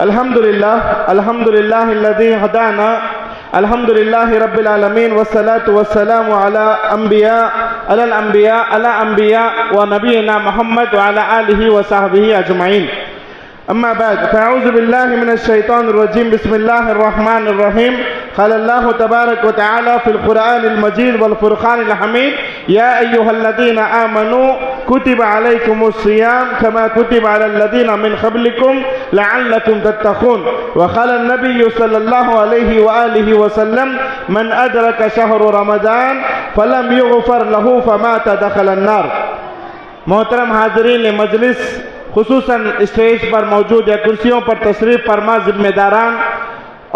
الحمد لله الذي هدانا. الحمد لله رب العالمين والصلاة والسلام على الأنبياء ونبينا محمد وعلى آله وصحبه أجمعين. أما بعد فأعوذ بالله من الشيطان الرجيم. بسم الله الرحمن الرحيم. قال الله تبارك وتعالى في القرآن المجيد والفرقان الحميد: يا أيها الذين آمنوا كتب عليكم الصيام كما كتب على الذين من قبلكم لعلكم تتقون. وقال النبي صلى الله عليه وآله وسلم: من أدرك شهر رمضان فلم يغفر له فمات دخل النار. محترم حاضرین مجلس، خصوصاً اسٹیج پر موجود یا کرسیوں پر تشریف فرما ذمہ داران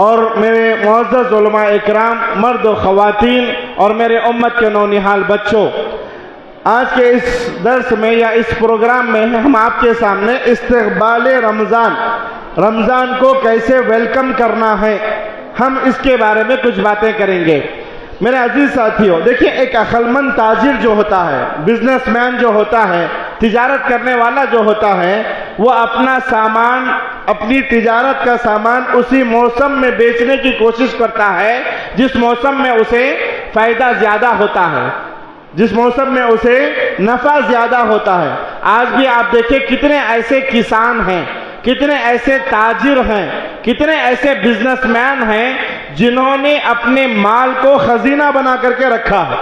اور میرے معزز علماء اکرام، مرد و خواتین اور میرے امت کے نونہال بچوں، آج کے اس درس میں یا اس پروگرام میں ہم آپ کے سامنے استقبال رمضان کو کیسے ویلکم کرنا ہے، ہم اس کے بارے میں کچھ باتیں کریں گے. میرے عزیز ساتھیوں، دیکھیں، ایک عقلمند تاجر جو ہوتا ہے، بزنس مین جو ہوتا ہے، تجارت کرنے والا جو ہوتا ہے، وہ اپنا سامان، اپنی تجارت کا سامان اسی موسم میں بیچنے کی کوشش کرتا ہے جس موسم میں اسے فائدہ زیادہ ہوتا ہے، جس موسم میں اسے نفع زیادہ ہوتا ہے. آج بھی آپ دیکھیں کتنے ایسے کسان ہیں، کتنے ایسے تاجر ہیں، کتنے ایسے بزنس مین ہیں جنہوں نے اپنے مال کو خزینہ بنا کر کے رکھا ہے.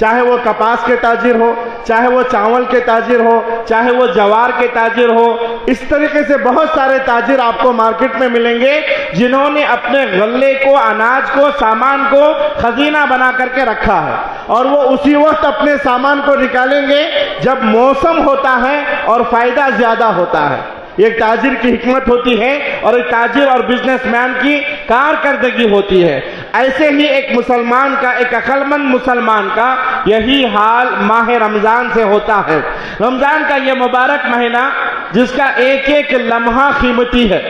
چاہے وہ کپاس کے تاجر ہو، چاہے وہ چاول کے تاجر ہو، چاہے وہ جوار کے تاجر ہو، اس طریقے سے بہت سارے تاجر آپ کو مارکیٹ میں ملیں گے جنہوں نے اپنے غلے کو، اناج کو، سامان کو خزینہ بنا کر کے رکھا ہے، اور وہ اسی وقت اپنے سامان کو نکالیں گے جب موسم ہوتا ہے اور فائدہ زیادہ ہوتا ہے. ایک تاجر کی حکمت ہوتی ہے اور ایک تاجر اور بزنس مین کی کارکردگی ہوتی ہے. ایسے ہی ایک مسلمان کا، ایک عقلمند مسلمان کا یہی حال ماہ رمضان سے ہوتا ہے. رمضان کا یہ مبارک مہینہ جس کا ایک ایک لمحہ قیمتی ہے،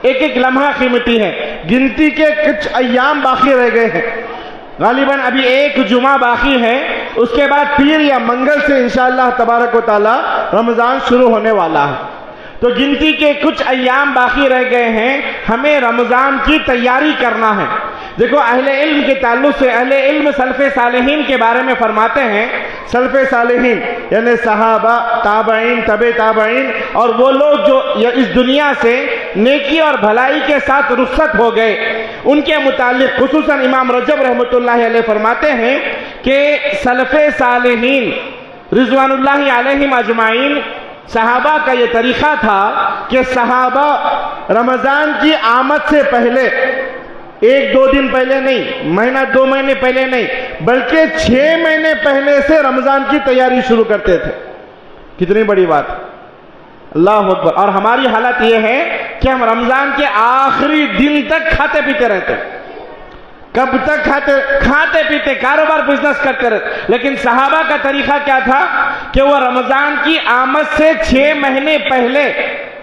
ایک ایک لمحہ قیمتی ہے. گنتی کے کچھ ایام باقی رہ گئے ہیں، غالباً ابھی ایک جمعہ باقی ہے، اس کے بعد پیر یا منگل سے انشاءاللہ تبارک و تعالی رمضان شروع ہونے والا ہے. تو گنتی کے کچھ ایام باقی رہ گئے ہیں، ہمیں رمضان کی تیاری کرنا ہے. دیکھو، اہل علم کے تعلق سے اہل علم سلف صالحین کے بارے میں فرماتے ہیں، سلف صالحین یعنی صحابہ، تابعین، تبع تابعین، اور وہ لوگ جو اس دنیا سے نیکی اور بھلائی کے ساتھ رخصت ہو گئے، ان کے متعلق خصوصاً امام رجب رحمۃ اللہ علیہ فرماتے ہیں کہ سلف صالحین رضوان اللہ علیہم اجمعین، صحابہ کا یہ طریقہ تھا کہ صحابہ رمضان کی آمد سے پہلے، ایک دو دن پہلے نہیں، مہینہ دو مہینے پہلے نہیں، بلکہ 6 مہینے پہلے سے رمضان کی تیاری شروع کرتے تھے. کتنی بڑی بات، اللہ اکبر. اور ہماری حالت یہ ہے کہ ہم رمضان کے آخری دن تک کھاتے پیتے رہتے. کب تک کھاتے پیتے، کاروبار بزنس کرتے رہتے. لیکن صحابہ کا طریقہ کیا تھا کہ وہ رمضان کی آمد سے 6 مہینے پہلے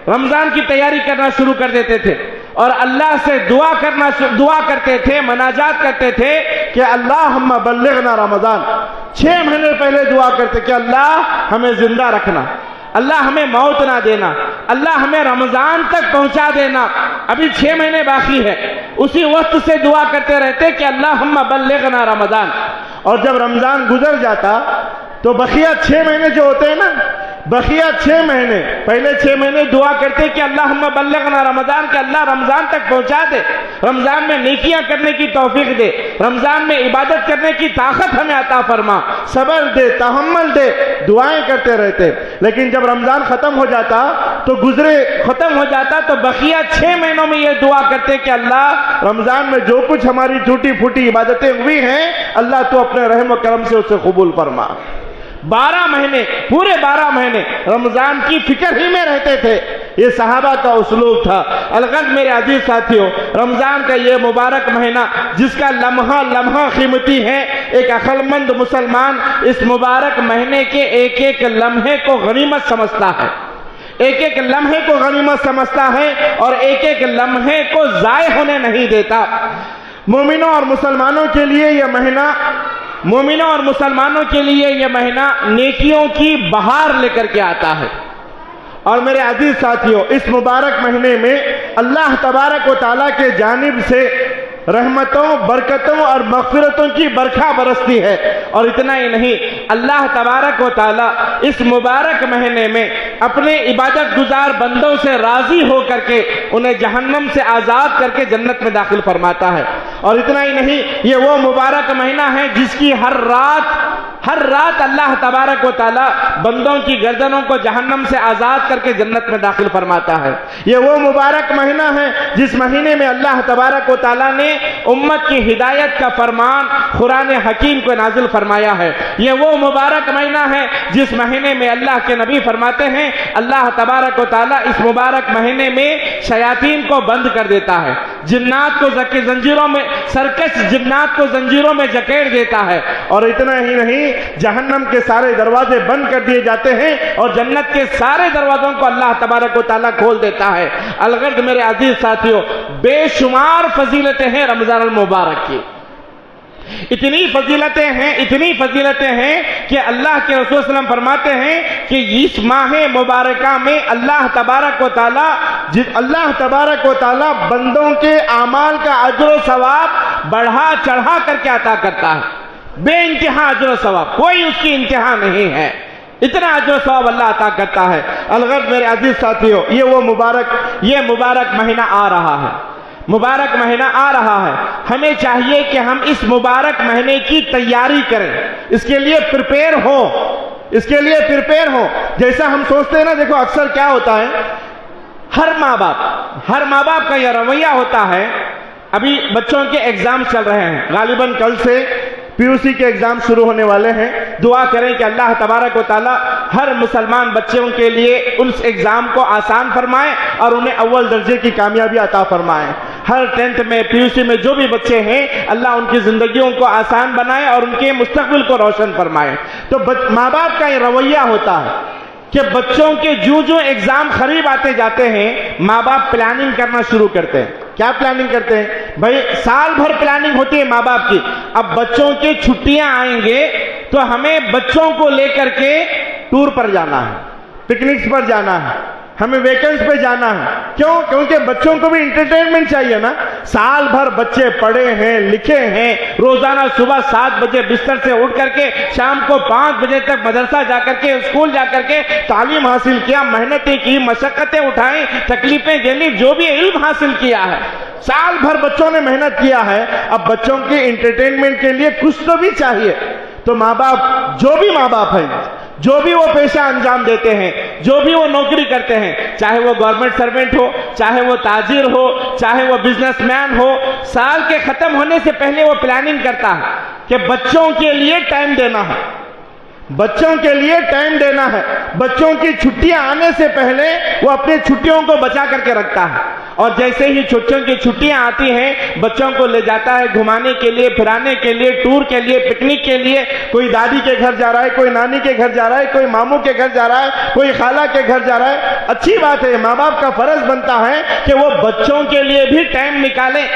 رمضان کی تیاری کرنا شروع کر دیتے تھے اور اللہ سے دعا کرتے تھے، مناجات کرتے تھے کہ اللہم بلغنا رمضان. 6 مہینے پہلے دعا کرتے کہ اللہ ہمیں زندہ رکھنا، اللہ ہمیں موت نہ دینا، اللہ ہمیں رمضان تک پہنچا دینا. ابھی 6 مہینے باقی ہے، اسی وقت سے دعا کرتے رہتے کہ اللہم بلغنا رمضان. اور جب رمضان گزر جاتا تو بقیہ 6 مہینے جو ہوتے ہیں نا، بقیہ 6 مہینے، پہلے 6 مہینے دعا کرتے کہ اللہم بلغنا رمضان، کہ اللہ رمضان تک پہنچا دے، رمضان میں نیکیاں کرنے کی توفیق دے، رمضان میں عبادت کرنے کی طاقت ہمیں عطا فرما، صبر دے، تحمل دے، دعائیں کرتے رہتے. لیکن جب رمضان ختم ہو جاتا تو ختم ہو جاتا تو بقیہ 6 مہینوں میں یہ دعا کرتے کہ اللہ رمضان میں جو کچھ ہماری ٹوٹی پھوٹی عبادتیں ہوئی ہیں، اللہ تو اپنے رحم و کرم سے اسے قبول فرما. 12 مہینے، پورے 12 مہینے رمضان کی فکر ہی میں رہتے تھے. یہ صحابہ کا اسلوب تھا. الغرض میرے عزیز ساتھیوں، رمضان کا یہ مبارک مہینہ جس کا لمحہ لمحہ قیمتی ہے، ایک عقلمند مسلمان اس مبارک مہینے کے ایک ایک لمحے کو غنیمت سمجھتا ہے، ایک ایک لمحے کو غنیمت سمجھتا ہے اور ایک ایک لمحے کو ضائع ہونے نہیں دیتا. مومنوں اور مسلمانوں کے لیے یہ مہینہ نیکیوں کی بہار لے کر کے آتا ہے. اور میرے عزیز ساتھیوں، اس مبارک مہینے میں اللہ تبارک و تعالیٰ کے جانب سے رحمتوں، برکتوں اور مغفرتوں کی برکھا برستی ہے۔ اور اتنا ہی نہیں، اللہ تبارک و تعالیٰ اس مبارک مہینے میں اپنے عبادت گزار بندوں سے راضی ہو کر کے انہیں جہنم سے آزاد کر کے جنت میں داخل فرماتا ہے۔ اور اتنا ہی نہیں، یہ وہ مبارک مہینہ ہے جس کی ہر رات اللہ تبارک و تعالیٰ بندوں کی گردنوں کو جہنم سے آزاد کر کے جنت میں داخل فرماتا ہے۔ یہ وہ مبارک مہینہ ہے جس مہینے میں اللہ تبارک و تعالیٰ نے امت کی ہدایت کا فرمان قرآن حکیم کو نازل فرمایا ہے۔ یہ وہ مبارک مہینہ ہے جس مہینے میں اللہ کے نبی فرماتے ہیں اللہ تبارک و تعالیٰ اس مبارک مہینے میں شیاطین کو بند کر دیتا ہے، جنات کو زنجیروں میں، سرکش جنات کو زنجیروں میں جکیڑ دیتا ہے۔ اور اتنا ہی نہیں، جہنم کے سارے دروازے بند کر دیے جاتے ہیں اور جنت کے سارے دروازوں کو اللہ تبارک و تعالیٰ کھول دیتا ہے۔ الغرض میرے عزیز ساتھیوں، بے شمار فضیلتیں ہیں رمضان المبارک کی، اتنی فضیلتیں ہیں کہ اللہ کے رسول صلی اللہ علیہ وسلم فرماتے ہیں کہ اس ماہ مبارکہ میں اللہ تبارک و تعالیٰ بندوں کے اعمال کا اجر و ثواب بڑھا چڑھا کر کے عطا کرتا ہے، بے انتہا اجر و ثواب، کوئی اس کی انتہا نہیں ہے، اتنا اجر و ثواب اللہ عطا کرتا ہے۔ الغرض میرے عزیز ساتھیوں، یہ مبارک مہینہ آ رہا ہے، ہمیں چاہیے کہ ہم اس مبارک مہینے کی تیاری کریں، اس کے لیے پریپیئر ہوں۔ جیسا ہم سوچتے ہیں نا، دیکھو اکثر کیا ہوتا ہے، ہر ماں باپ کا یہ رویہ ہوتا ہے۔ ابھی بچوں کے ایگزام چل رہے ہیں، غالباً کل سے PUC کے ایگزام شروع ہونے والے ہیں۔ دعا کریں کہ اللہ تبارک و تعالیٰ ہر مسلمان بچوں کے لیے اس ایگزام کو آسان فرمائے اور انہیں اول درجے کی کامیابی عطا فرمائے۔ ہر 10th میں، PUC میں جو بھی بچے ہیں، اللہ ان کی زندگیوں کو آسان بنائے اور ان کے مستقبل کو روشن فرمائے۔ تو ماں باپ کا یہ رویہ ہوتا ہے کہ بچوں کے جو ایگزام قریب آتے جاتے ہیں، ماں باپ پلاننگ کرنا شروع کرتے ہیں۔ کیا پلاننگ کرتے ہیں بھائی؟ سال بھر پلاننگ ہوتی ہے ماں باپ کی، اب بچوں کی چھٹیاں آئیں گے تو ہمیں بچوں کو لے کر کے ٹور پر جانا ہے، پکنکس پر جانا ہے، ہمیں ویکنڈز پہ جانا ہے۔ کیوں؟ کیونکہ بچوں کو بھی انٹرٹینمنٹ چاہیے نا۔ سال بھر بچے پڑھے ہیں، لکھے ہیں، روزانہ صبح 7 بجے بستر سے اٹھ کر کے شام کو 5 بجے تک مدرسہ جا کر کے، اسکول جا کر کے تعلیم حاصل کیا، محنتیں کی، مشقتیں اٹھائیں، تکلیفیں جھیلی، جو بھی علم حاصل کیا ہے، سال بھر بچوں نے محنت کیا ہے۔ اب بچوں کے انٹرٹینمنٹ کے لیے کچھ تو بھی چاہیے۔ تو ماں باپ، جو بھی ماں باپ ہیں، جو بھی وہ پیشہ انجام دیتے ہیں، جو بھی وہ نوکری کرتے ہیں، چاہے وہ گورنمنٹ سروینٹ ہو، چاہے وہ تاجر ہو، چاہے وہ بزنس مین ہو، سال کے ختم ہونے سے پہلے وہ پلاننگ کرتا ہے کہ بچوں کے لیے ٹائم دینا ہے، بچوں کی چھٹیاں آنے سے پہلے وہ اپنی چھٹیوں کو بچا کر کے رکھتا ہے۔ اور جیسے ہی چھٹیوں کی چھٹیاں آتی ہیں، بچوں کو لے جاتا ہے گھمانے کے لیے، پھرانے کے لیے، ٹور کے لیے، پکنک کے لیے۔ کوئی دادی کے گھر جا رہا ہے، کوئی نانی کے گھر جا رہا ہے، کوئی ماموں کے گھر جا رہا ہے، کوئی خالہ کے گھر جا رہا ہے۔ اچھی بات ہے، ماں باپ کا فرض بنتا ہے کہ وہ بچوں کے لیے بھی ٹائم نکالیں۔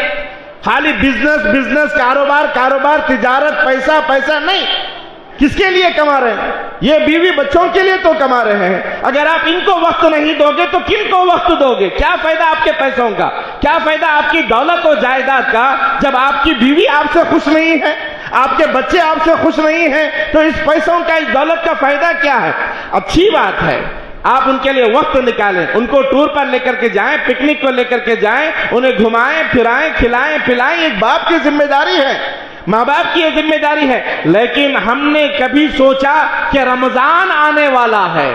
خالی بزنس، کاروبار، تجارت، پیسہ نہیں۔ کس کے لیے کما رہے ہیں؟ یہ بیوی بچوں کے لیے تو کما رہے ہیں۔ اگر آپ ان کو وقت نہیں دو گے تو کن کو وقت دو گے؟ کیا فائدہ آپ کے پیسوں کا؟ کیا فائدہ آپ کی دولت و جائیداد کا جب آپ کی بیوی آپ سے خوش نہیں ہے، آپ کے بچے آپ سے خوش نہیں ہیں؟ تو اس پیسوں کا، اس دولت کا فائدہ کیا ہے؟ اچھی بات ہے، آپ ان کے لیے وقت نکالیں، ان کو ٹور پر لے کر کے جائیں، پکنک کو لے کر کے جائیں، انہیں گھمائیں پھرائیں، کھلائیں پلائیں۔ ایک باپ کی ذمہ داری ہے، ماں باپ کی یہ ذمہ داری ہے۔ لیکن ہم نے کبھی سوچا کہ رمضان آنے والا ہے،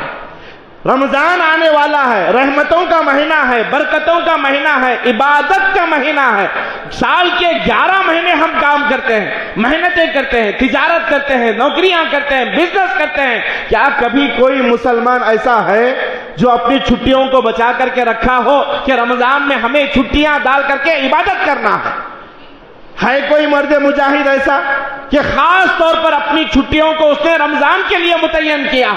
رحمتوں کا مہینہ ہے، برکتوں کا مہینہ ہے، عبادت کا مہینہ ہے۔ سال کے 11 مہینے ہم کام کرتے ہیں، محنتیں کرتے ہیں، تجارت کرتے ہیں، نوکریاں کرتے ہیں، بزنس کرتے ہیں۔ کیا کبھی کوئی مسلمان ایسا ہے جو اپنی چھٹیوں کو بچا کر کے رکھا ہو کہ رمضان میں ہمیں چھٹیاں ڈال کر کے عبادت کرنا ہے کوئی مرد مجاہد ایسا کہ خاص طور پر اپنی چھٹیوں کو اس نے رمضان کے لیے متعین کیا؟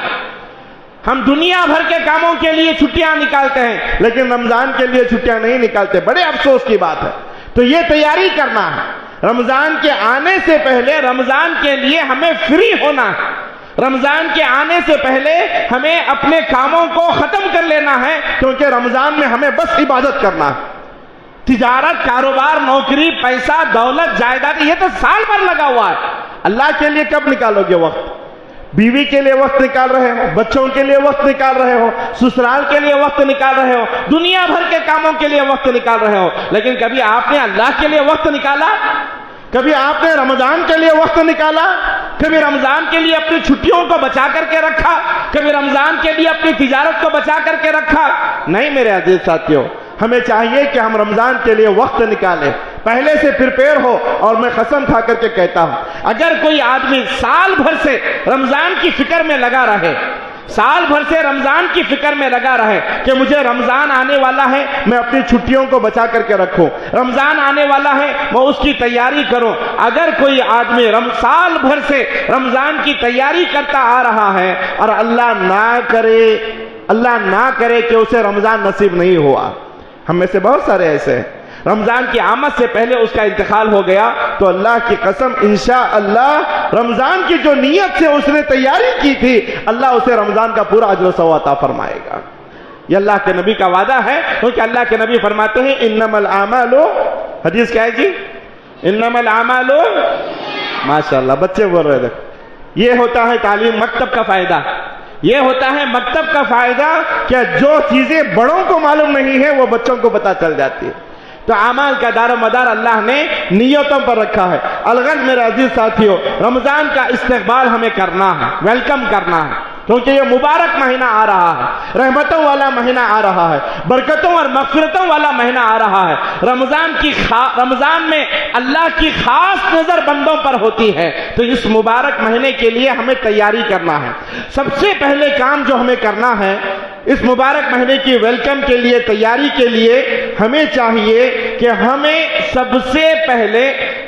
ہم دنیا بھر کے کاموں کے لیے چھٹیاں نکالتے ہیں لیکن رمضان کے لیے چھٹیاں نہیں نکالتے، بڑے افسوس کی بات ہے۔ تو یہ تیاری کرنا ہے، رمضان کے آنے سے پہلے رمضان کے لیے ہمیں فری ہونا ہے، رمضان کے آنے سے پہلے ہمیں اپنے کاموں کو ختم کر لینا ہے، کیونکہ رمضان میں ہمیں بس عبادت کرنا ہے۔ تجارت، کاروبار، نوکری، پیسہ، دولت، جائیداد، یہ تو سال بھر لگا ہوا ہے۔ اللہ کے لیے کب نکالو گے وقت؟ بیوی کے لیے وقت نکال رہے ہو، بچوں کے لیے وقت نکال رہے ہو، سسرال کے لیے وقت نکال رہے ہو، دنیا بھر کے کاموں کے لیے وقت نکال رہے ہو، لیکن کبھی آپ نے اللہ کے لیے وقت نکالا؟ کبھی آپ نے رمضان کے لیے وقت نکالا؟ کبھی رمضان کے لیے اپنی چھٹیوں کو بچا کر کے رکھا؟ کبھی رمضان کے لیے اپنی تجارت کو بچا کر کے رکھا؟ نہیں میرے عزیز ساتھیوں، ہمیں چاہیے کہ ہم رمضان کے لیے وقت نکالیں، پہلے سے پریپیئر ہو۔ اور میں قسم کھا کر کے کہتا ہوں، اگر کوئی آدمی سال بھر سے رمضان کی فکر میں لگا رہے، سال بھر سے رمضان کی فکر میں لگا رہے کہ مجھے رمضان آنے والا ہے، میں اپنی چھٹیوں کو بچا کر کے رکھوں، رمضان آنے والا ہے، میں اس کی تیاری کروں۔ اگر کوئی آدمی سال بھر سے رمضان کی تیاری کرتا آ رہا ہے اور اللہ نہ کرے کہ اسے رمضان نصیب نہیں ہوا، ہم میں سے بہت سارے ایسے ہیں، رمضان کی آمد سے پہلے اس کا انتقال ہو گیا، تو اللہ کی قسم انشاءاللہ رمضان کی جو نیت سے اس نے تیاری کی تھی، اللہ اسے رمضان کا پورا اجر و ثواب عطا فرمائے گا۔ یہ اللہ کے نبی کا وعدہ ہے، کیونکہ اللہ کے نبی فرماتے ہیں انما الاعمال، حدیث کیا ہے جی؟ انما الاعمال، ماشاءاللہ بچے بول رہے تھے۔ یہ ہوتا ہے تعلیم مکتب کا فائدہ، یہ ہوتا ہے مکتب کا فائدہ کہ جو چیزیں بڑوں کو معلوم نہیں ہے وہ بچوں کو پتہ چل جاتی ہے۔ تو اعمال کا دار و مدار اللہ نے نیتوں پر رکھا ہے۔ الغرض میرے عزیز ساتھیوں، رمضان کا استقبال ہمیں کرنا ہے، ویلکم کرنا ہے، کیونکہ یہ مبارک مہینہ آ رہا ہے، رحمتوں والا مہینہ آ رہا ہے، برکتوں اور مغفرتوں والا مہینہ آ رہا ہے۔ رمضان میں اللہ کی خاص نظر بندوں پر ہوتی ہے، تو اس مبارک مہینے کے لیے ہمیں تیاری کرنا ہے۔ سب سے پہلے کام جو ہمیں کرنا ہے اس مبارک مہینے کی ویلکم کے لیے، تیاری کے لیے، ہمیں چاہیے کہ ہمیں سب سے پہلے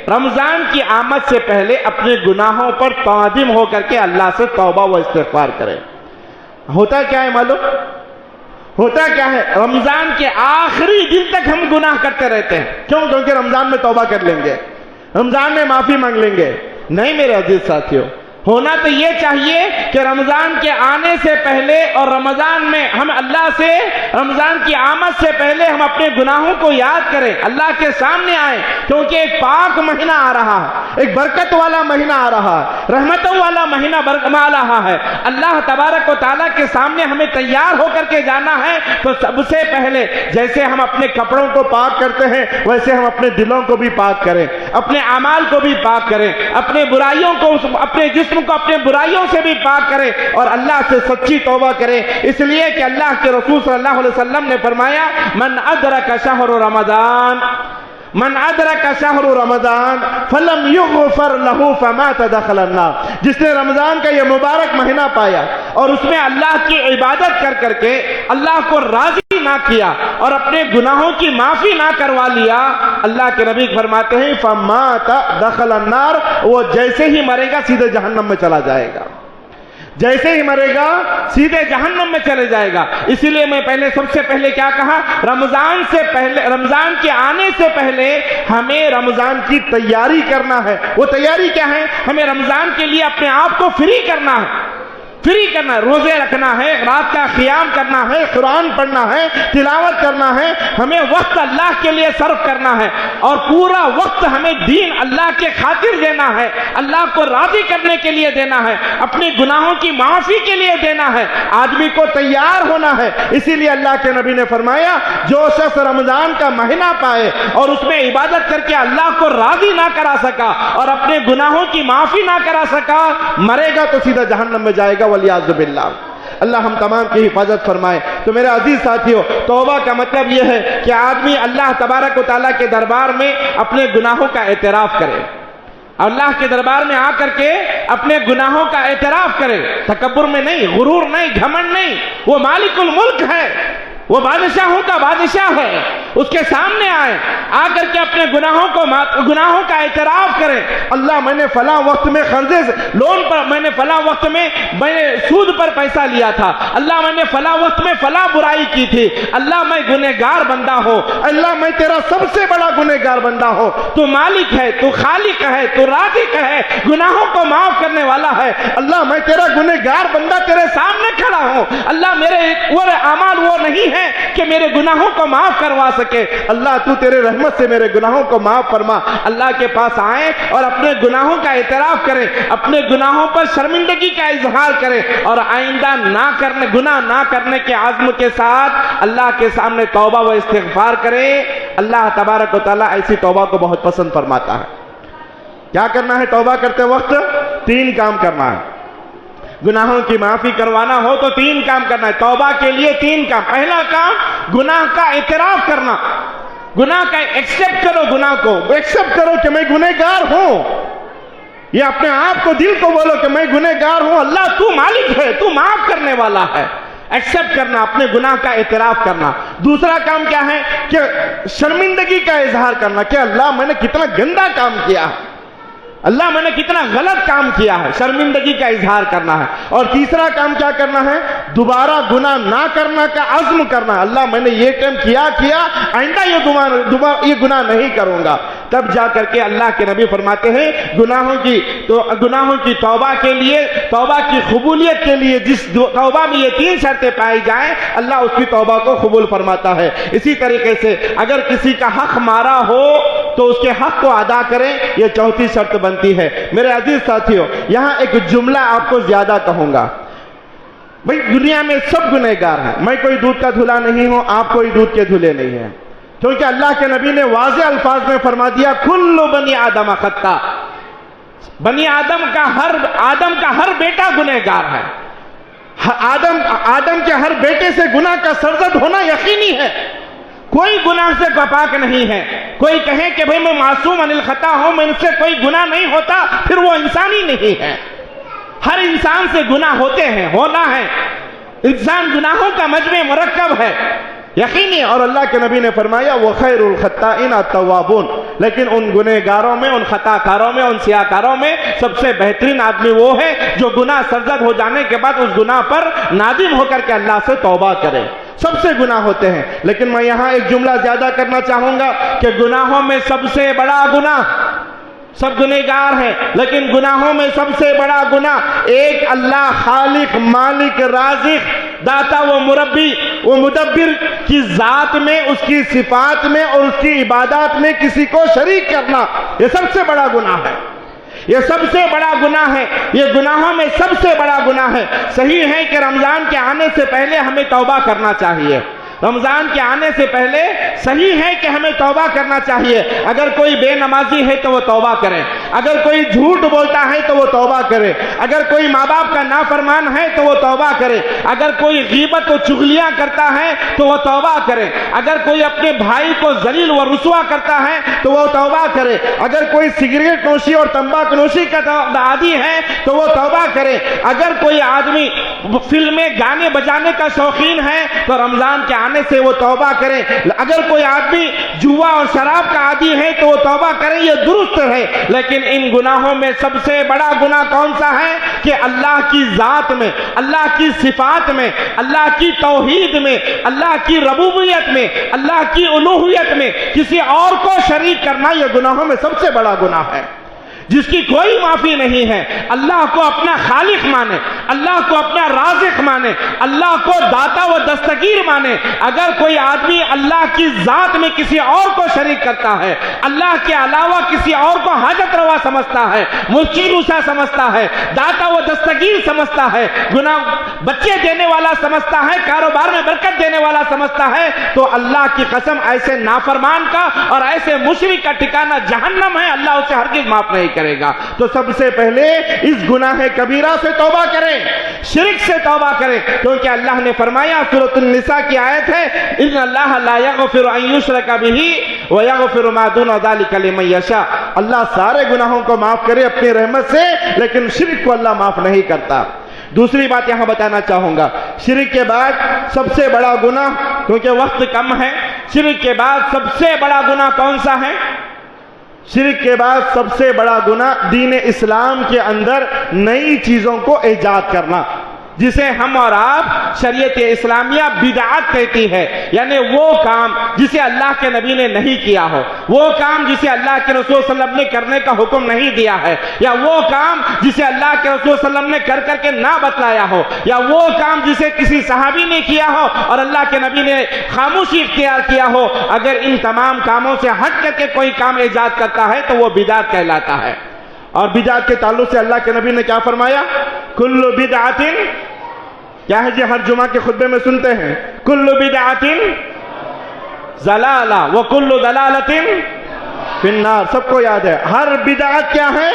رمضان کی آمد سے پہلے اپنے گناہوں پر قادم ہو کر کے اللہ سے توبہ و استغفار کریں۔ ہوتا کیا ہے معلوم؟ ہوتا کیا ہے؟ رمضان کے آخری دن تک ہم گناہ کرتے رہتے ہیں۔ کیوں؟ کیونکہ رمضان میں توبہ کر لیں گے، رمضان میں معافی مانگ لیں گے۔ نہیں میرے عزیز ساتھیوں، ہونا تو یہ چاہیے کہ رمضان کے آنے سے پہلے اور رمضان میں ہم اللہ سے، رمضان کی آمد سے پہلے ہم اپنے گناہوں کو یاد کریں، اللہ کے سامنے آئیں، کیونکہ ایک پاک مہینہ آ رہا ہے، ایک برکت والا مہینہ آ رہا ہے، رحمتوں والا مہینہ آ رہا ہے۔ اللہ تبارک و تعالیٰ کے سامنے ہمیں تیار ہو کر کے جانا ہے، تو سب سے پہلے جیسے ہم اپنے کپڑوں کو پاک کرتے ہیں ویسے ہم اپنے دلوں کو بھی پاک کریں، اپنے اعمال کو بھی پاک کریں، اپنے برائیوں کو، اپنے جسم کو اپنے برائیوں سے بھی پاک کریں اور اللہ سے سچی توبہ کریں۔ اس لیے کہ اللہ کے رسول صلی اللہ علیہ وسلم نے فرمایا من ادرک شہر رمضان فلم یغفر له فمات دخل النار، جس نے رمضان کا یہ مبارک مہینہ پایا اور اس میں اللہ کی عبادت کر کر کے اللہ کو راضی نہ کیا اور اپنے گناہوں کی معافی نہ کروا لیا، اللہ کے نبی فرماتے ہیں فمات دخل النار، وہ جیسے ہی مرے گا سیدھے جہنم میں چلا جائے گا، جیسے ہی مرے گا سیدھے جہنم میں چلے جائے گا۔ اسی لیے میں سب سے پہلے کیا کہا؟ رمضان سے پہلے، رمضان کے آنے سے پہلے ہمیں رمضان کی تیاری کرنا ہے۔ وہ تیاری کیا ہے؟ ہمیں رمضان کے لیے اپنے آپ کو فری کرنا ہے، روزے رکھنا ہے، رات کا قیام کرنا ہے، قرآن پڑھنا ہے، تلاوت کرنا ہے، ہمیں وقت اللہ کے لیے صرف کرنا ہے اور پورا وقت ہمیں دین اللہ کے خاطر دینا ہے، اللہ کو راضی کرنے کے لیے دینا ہے، اپنے گناہوں کی معافی کے لیے دینا ہے۔ آدمی کو تیار ہونا ہے۔ اسی لیے اللہ کے نبی نے فرمایا جو شخص رمضان کا مہینہ پائے اور اس میں عبادت کر کے اللہ کو راضی نہ کرا سکا اور اپنے گناہوں کی معافی نہ کرا سکا، مرے گا تو سیدھا جہنم میں جائے گا، والعیاذ باللہ۔ اللہ ہم تمام کی حفاظت فرمائے۔ تو میرے عزیز ساتھیوں، توبہ کا مطلب یہ ہے کہ آدمی اللہ تبارک و تعالیٰ کے دربار میں اپنے گناہوں کا اعتراف کرے، اللہ کے دربار میں آ کر کے اپنے گناہوں کا اعتراف کرے، تکبر میں نہیں، غرور نہیں، گھمنڈ نہیں۔ وہ مالک الملک ہے، وہ بادشاہوں کا بادشاہ ہے، اس کے سامنے آئے، آ کر کے اپنے گناہوں کا اعتراف کریں۔ اللہ میں نے فلاں وقت میں قرضے لون پر، میں نے فلاں وقت میں سود پر پیسہ لیا تھا، اللہ میں نے فلاں وقت میں فلاں برائی کی تھی، اللہ میں گنہگار بندہ ہوں، اللہ میں تیرا سب سے بڑا گنہگار گنہگار بندہ ہو، تو مالک ہے، تو خالق ہے، تو رازق ہے، گناہوں کو معاف کرنے والا ہے۔ اللہ میں تیرا گنہگار بندہ تیرے سامنے کھڑا ہوں، اللہ میرے اعمال وہ نہیں ہے کہ میرے گناہوں کو معاف کروا سکے، اللہ تو تیرے رحمت سے میرے گناہوں کو معاف فرما۔ اللہ کے پاس آئیں اور اپنے گناہوں کا اعتراف کریں، اپنے گناہوں پر شرمندگی کا اظہار کریں، اور آئندہ گناہ نہ کرنے کے عزم کے ساتھ اللہ کے سامنے توبہ و استغفار کریں۔ اللہ تبارک و تعالیٰ ایسی توبہ کو بہت پسند فرماتا ہے۔ کیا کرنا ہے توبہ کرتے وقت؟ 3 کام کرنا ہے۔ گناہوں کی معافی کروانا ہو تو 3 کام کرنا ہے۔ توبہ کے لیے 3 کام۔ پہلا کام گناہ کا اعتراف کرنا، گناہ کا ایکسپٹ کرو، گناہ کو ایکسپٹ کرو کہ میں گنہگار ہوں، یہ اپنے آپ کو دل کو بولو کہ میں گنہگار ہوں، اللہ تو مالک ہے، تو معاف کرنے والا ہے۔ ایکسپٹ کرنا، اپنے گناہ کا اعتراف کرنا۔ دوسرا کام کیا ہے کہ شرمندگی کا اظہار کرنا کہ اللہ میں نے کتنا گندا کام کیا ہے، اللہ میں نے کتنا غلط کام کیا ہے، شرمندگی کا اظہار کرنا ہے۔ اور تیسرا کام کیا کرنا ہے؟ دوبارہ گناہ نہ کرنا کا عزم کرنا، اللہ میں نے یہ کام کیا آئندہ یہ گناہ نہیں کروں گا۔ تب جا کر کے اللہ کے نبی فرماتے ہیں گناہوں کی توبہ کے لیے، توبہ کی قبولیت کے لیے جس توبہ میں یہ 3 شرطیں پائی جائیں اللہ اس کی توبہ کو قبول فرماتا ہے۔ اسی طریقے سے اگر کسی کا حق مارا ہو تو اس کے حق کو ادا کریں، یہ 4تھی شرط بنتی ہے۔ میرے عزیز ساتھیوں، یہاں ایک جملہ آپ کو زیادہ کہوں گا۔ بھئی دنیا میں سب گنہگار ہیں، میں کوئی دودھ کا دھلا نہیں ہوں، آپ کوئی دودھ کے دھلے نہیں ہیں، کیونکہ اللہ کے نبی نے واضح الفاظ میں فرما دیا کل بنی آدم خطا، بنی آدم کا ہر بیٹا گنہگار ہے۔ آدم کے ہر بیٹے سے گناہ کا سرزد ہونا یقینی ہے، کوئی گناہ سے پاک نہیں ہے۔ کوئی کہے کہ بھئی میں معصوم عن الخطا ہوں، میں ان سے کوئی گناہ نہیں ہوتا، پھر وہ انسان ہی نہیں ہے۔ ہر انسان سے گناہ ہوتے ہیں، ہونا ہے، انسان گناہوں کا مجمع مرکب ہے، یقینی۔ اور اللہ کے نبی نے فرمایا وَخَيْرُ الْخَطَّائِنَ التَّوَّابُونَ، لیکن ان گنہگاروں میں، ان خطا کاروں میں، ان سیاہ کاروں میں سب سے بہترین آدمی وہ ہے جو گناہ سرزد ہو جانے کے بعد اس گناہ پر نادم ہو کر کے اللہ سے توبہ کرے۔ سب سے گناہ ہوتے ہیں، لیکن میں یہاں ایک جملہ زیادہ کرنا چاہوں گا کہ گناہوں میں سب سے بڑا گناہ، سب گنہگار ہیں لیکن گناہوں میں سب سے بڑا گناہ ایک اللہ خالق مالک رازق داتا و مربی و مدبر کی ذات میں، اس کی صفات میں اور اس کی عبادات میں کسی کو شریک کرنا، یہ سب سے بڑا گناہ ہے، یہ سب سے بڑا گناہ ہے، یہ گناہوں میں سب سے بڑا گناہ ہے۔ صحیح ہے کہ رمضان کے آنے سے پہلے ہمیں توبہ کرنا چاہیے، رمضان کے آنے سے پہلے صحیح ہے کہ ہمیں توبہ کرنا چاہیے۔ اگر کوئی بے نمازی ہے تو وہ توبہ کرے، اگر کوئی جھوٹ بولتا ہے تو وہ توبہ کرے، اگر کوئی ماں باپ کا نافرمان ہے تو وہ توبہ کرے، اگر کوئی غیبت و چغلیاں کرتا ہے تو وہ توبہ کرے، اگر کوئی اپنے بھائی کو ذلیل و رسوا کرتا ہے تو وہ توبہ کرے، اگر کوئی سگریٹ نوشی اور تمباکو نوشی کا عادی ہے تو وہ توبہ کرے، اگر کوئی آدمی فلمیں گانے بجانے کا شوقین ہے تو رمضان کے آنے سے وہ توبہ کرے، اگر کوئی آدمی جوا اور شراب کا عادی ہے تو وہ توبہ کرے، یہ درست ہے۔ لیکن ان گناہوں میں سب سے بڑا گناہ کون سا ہے کہ اللہ کی ذات میں، اللہ کی صفات میں، اللہ کی توحید میں، اللہ کی ربوبیت میں، اللہ کی الوہیت میں کسی اور کو شریک کرنا، یہ گناہوں میں سب سے بڑا گناہ ہے جس کی کوئی معافی نہیں ہے۔ اللہ کو اپنا خالق مانے، اللہ کو اپنا رازق مانے، اللہ کو داتا و دستگیر مانے۔ اگر کوئی آدمی اللہ کی ذات میں کسی اور کو شریک کرتا ہے، اللہ کے علاوہ کسی اور کو حاجت روا سمجھتا ہے، مشکل رسا سمجھتا ہے، داتا و دستگیر سمجھتا ہے، گناہ بچے دینے والا سمجھتا ہے، کاروبار میں برکت دینے والا سمجھتا ہے، تو اللہ کی قسم ایسے نافرمان کا اور ایسے مشرک کا ٹھکانہ جہنم ہے، اللہ اسے ہرگز معاف نہیں کرے گا۔ تو سب سے پہلے اس گناہ کبیرہ سے توبہ کریں، شرک سے توبہ کریں، کیونکہ اللہ نے فرمایا سورۃ النساء کی آیت ہے ان اللہ لا یغفر ان یشرک بہ ویغفر ما دون ذلک لمن یشاء، اللہ سارے گناہوں کو معاف کرے اپنی رحمت سے، لیکن شرک کو اللہ معاف نہیں کرتا۔ دوسری بات یہاں بتانا چاہوں گا، شرک کے بعد سب سے بڑا گناہ، کیونکہ وقت کم ہے، شرک کے بعد سب سے بڑا گناہ کون سا ہے؟ شرک کے بعد سب سے بڑا گناہ دین اسلام کے اندر نئی چیزوں کو ایجاد کرنا، جسے ہم اور آپ شریعت اسلامیہ بدعت کہتی ہے، یعنی وہ کام جسے اللہ کے نبی نے نہیں کیا ہو، وہ کام جسے اللہ کے رسول صلی اللہ علیہ وسلم نے کرنے کا حکم نہیں دیا ہے، یا وہ کام جسے اللہ کے رسول صلی اللہ علیہ وسلم نے کر کے نہ بتلایا ہو، یا وہ کام جسے کسی صحابی نے کیا ہو اور اللہ کے نبی نے خاموشی اختیار کیا ہو، اگر ان تمام کاموں سے ہٹ کر کے کوئی کام ایجاد کرتا ہے تو وہ بدعت کہلاتا ہے۔ اور بدعت کے تعلق سے اللہ کے نبی نے کیا فرمایا؟ کل بدعت، کیا ہے جی ہر جمعہ کے خطبے میں سنتے ہیں، کل بدعت ضلالہ وکل ضلالۃ فی النار، سب کو یاد ہے۔ ہر بدعت کیا ہے؟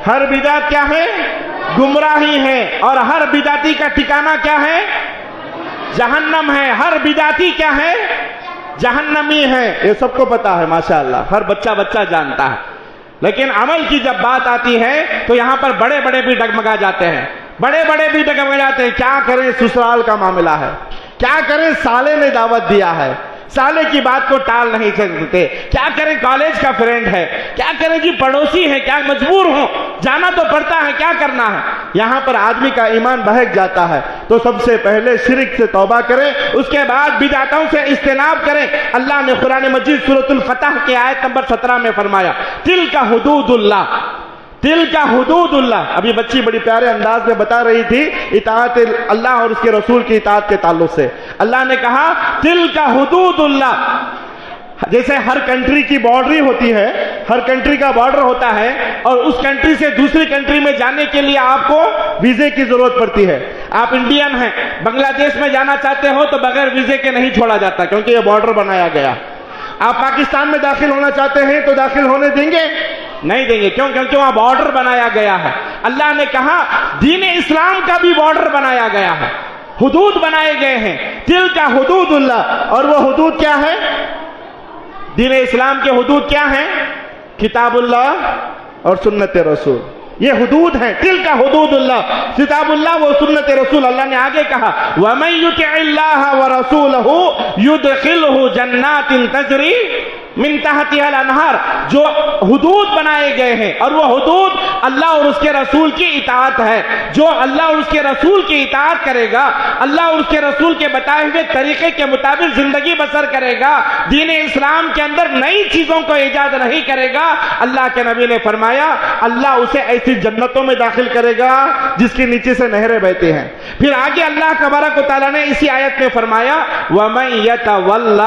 ہر بدعت کیا ہے؟ گمراہی ہے، اور ہر بدعتی کا ٹھکانہ کیا ہے؟ جہنم ہے۔ ہر بدعتی کیا ہے؟ جہنمی ہے، یہ سب کو پتا ہے ماشاءاللہ، ہر بچہ جانتا ہے۔ لیکن عمل کی جب بات آتی ہے تو یہاں پر بڑے بڑے بھی ڈگمگا جاتے ہیں، بڑے بڑے بھی ڈگمگا جاتے ہیں۔ کیا کریں، سسرال کا معاملہ ہے، کیا کریں، سالے نے دعوت دیا ہے، سالے کی بات کو ٹال نہیں سکتے، کیا کریں، کالج کا فرینڈ ہے، کیا کریں جی، پڑوسی ہے، کیا مجبور ہوں، جانا تو پڑتا ہے، کیا کرنا ہے۔ یہاں پر آدمی کا ایمان بہک جاتا ہے۔ تو سب سے پہلے شرک سے توبہ کریں، اس کے بعد بدعتوں سے اجتناب کریں۔ اللہ نے قرآن مجید سورۃ الفتح کی آیت نمبر 17 میں فرمایا، تلک حدود اللہ، تلک حدود اللہ۔ ابھی بچی بڑی پیارے انداز میں بتا رہی تھی اطاعت اللہ اور اس کے رسول کی اطاعت کے تعلق سے۔ اللہ نے کہا تلک حدود اللہ، جیسے ہر کنٹری کی باؤنڈری ہوتی ہے، ہر کنٹری کا بارڈر ہوتا ہے، اور اس کنٹری سے دوسری کنٹری میں جانے کے لیے آپ کو ویزے کی ضرورت پڑتی ہے۔ آپ انڈین ہیں، بنگلہ دیش میں جانا چاہتے ہو تو بغیر ویزے کے نہیں چھوڑا جاتا، کیونکہ یہ بارڈر بنایا گیا۔ آپ پاکستان میں داخل ہونا چاہتے ہیں تو داخل ہونے دیں گے؟ نہیں دیں گے، کیوں؟ کیونکہ وہاں بارڈر بنایا گیا ہے۔ اللہ نے کہا دین اسلام کا بھی بارڈر بنایا گیا ہے، حدود بنائے گئے ہیں، تلک حدود اللہ۔ اور وہ حدود کیا ہے؟ دین اسلام کے حدود کیا ہیں؟ کتاب اللہ اور سنت رسول، یہ حدود ہیں، تلک حدود اللہ، کتاب اللہ و سنت رسول۔ اللہ نے آگے کہا وَمَن يُطِعِ اللَّهَ وَرَسُولَهُ يُدْخِلْهُ جَنَّاتٍ تَجْرِي من تحتها الانہار۔ جو حدود بنائے گئے ہیں، اور وہ حدود اللہ اور اس کے رسول کی اطاعت ہے۔ جو اللہ اور اس کے رسول کی اطاعت کرے گا، اللہ اور اس کے رسول کے بتائے ہوئے طریقے کے مطابق زندگی بسر کرے گا، دین اسلام کے اندر نئی چیزوں کو ایجاد نہیں کرے گا، اللہ کے نبی نے فرمایا اللہ اسے ایسی جنتوں میں داخل کرے گا جس کے نیچے سے نہریں بہتی ہیں۔ پھر آگے اللہ تبارک و تعالیٰ نے اسی آیت میں فرمایا وَمَن يَتَوَلَّ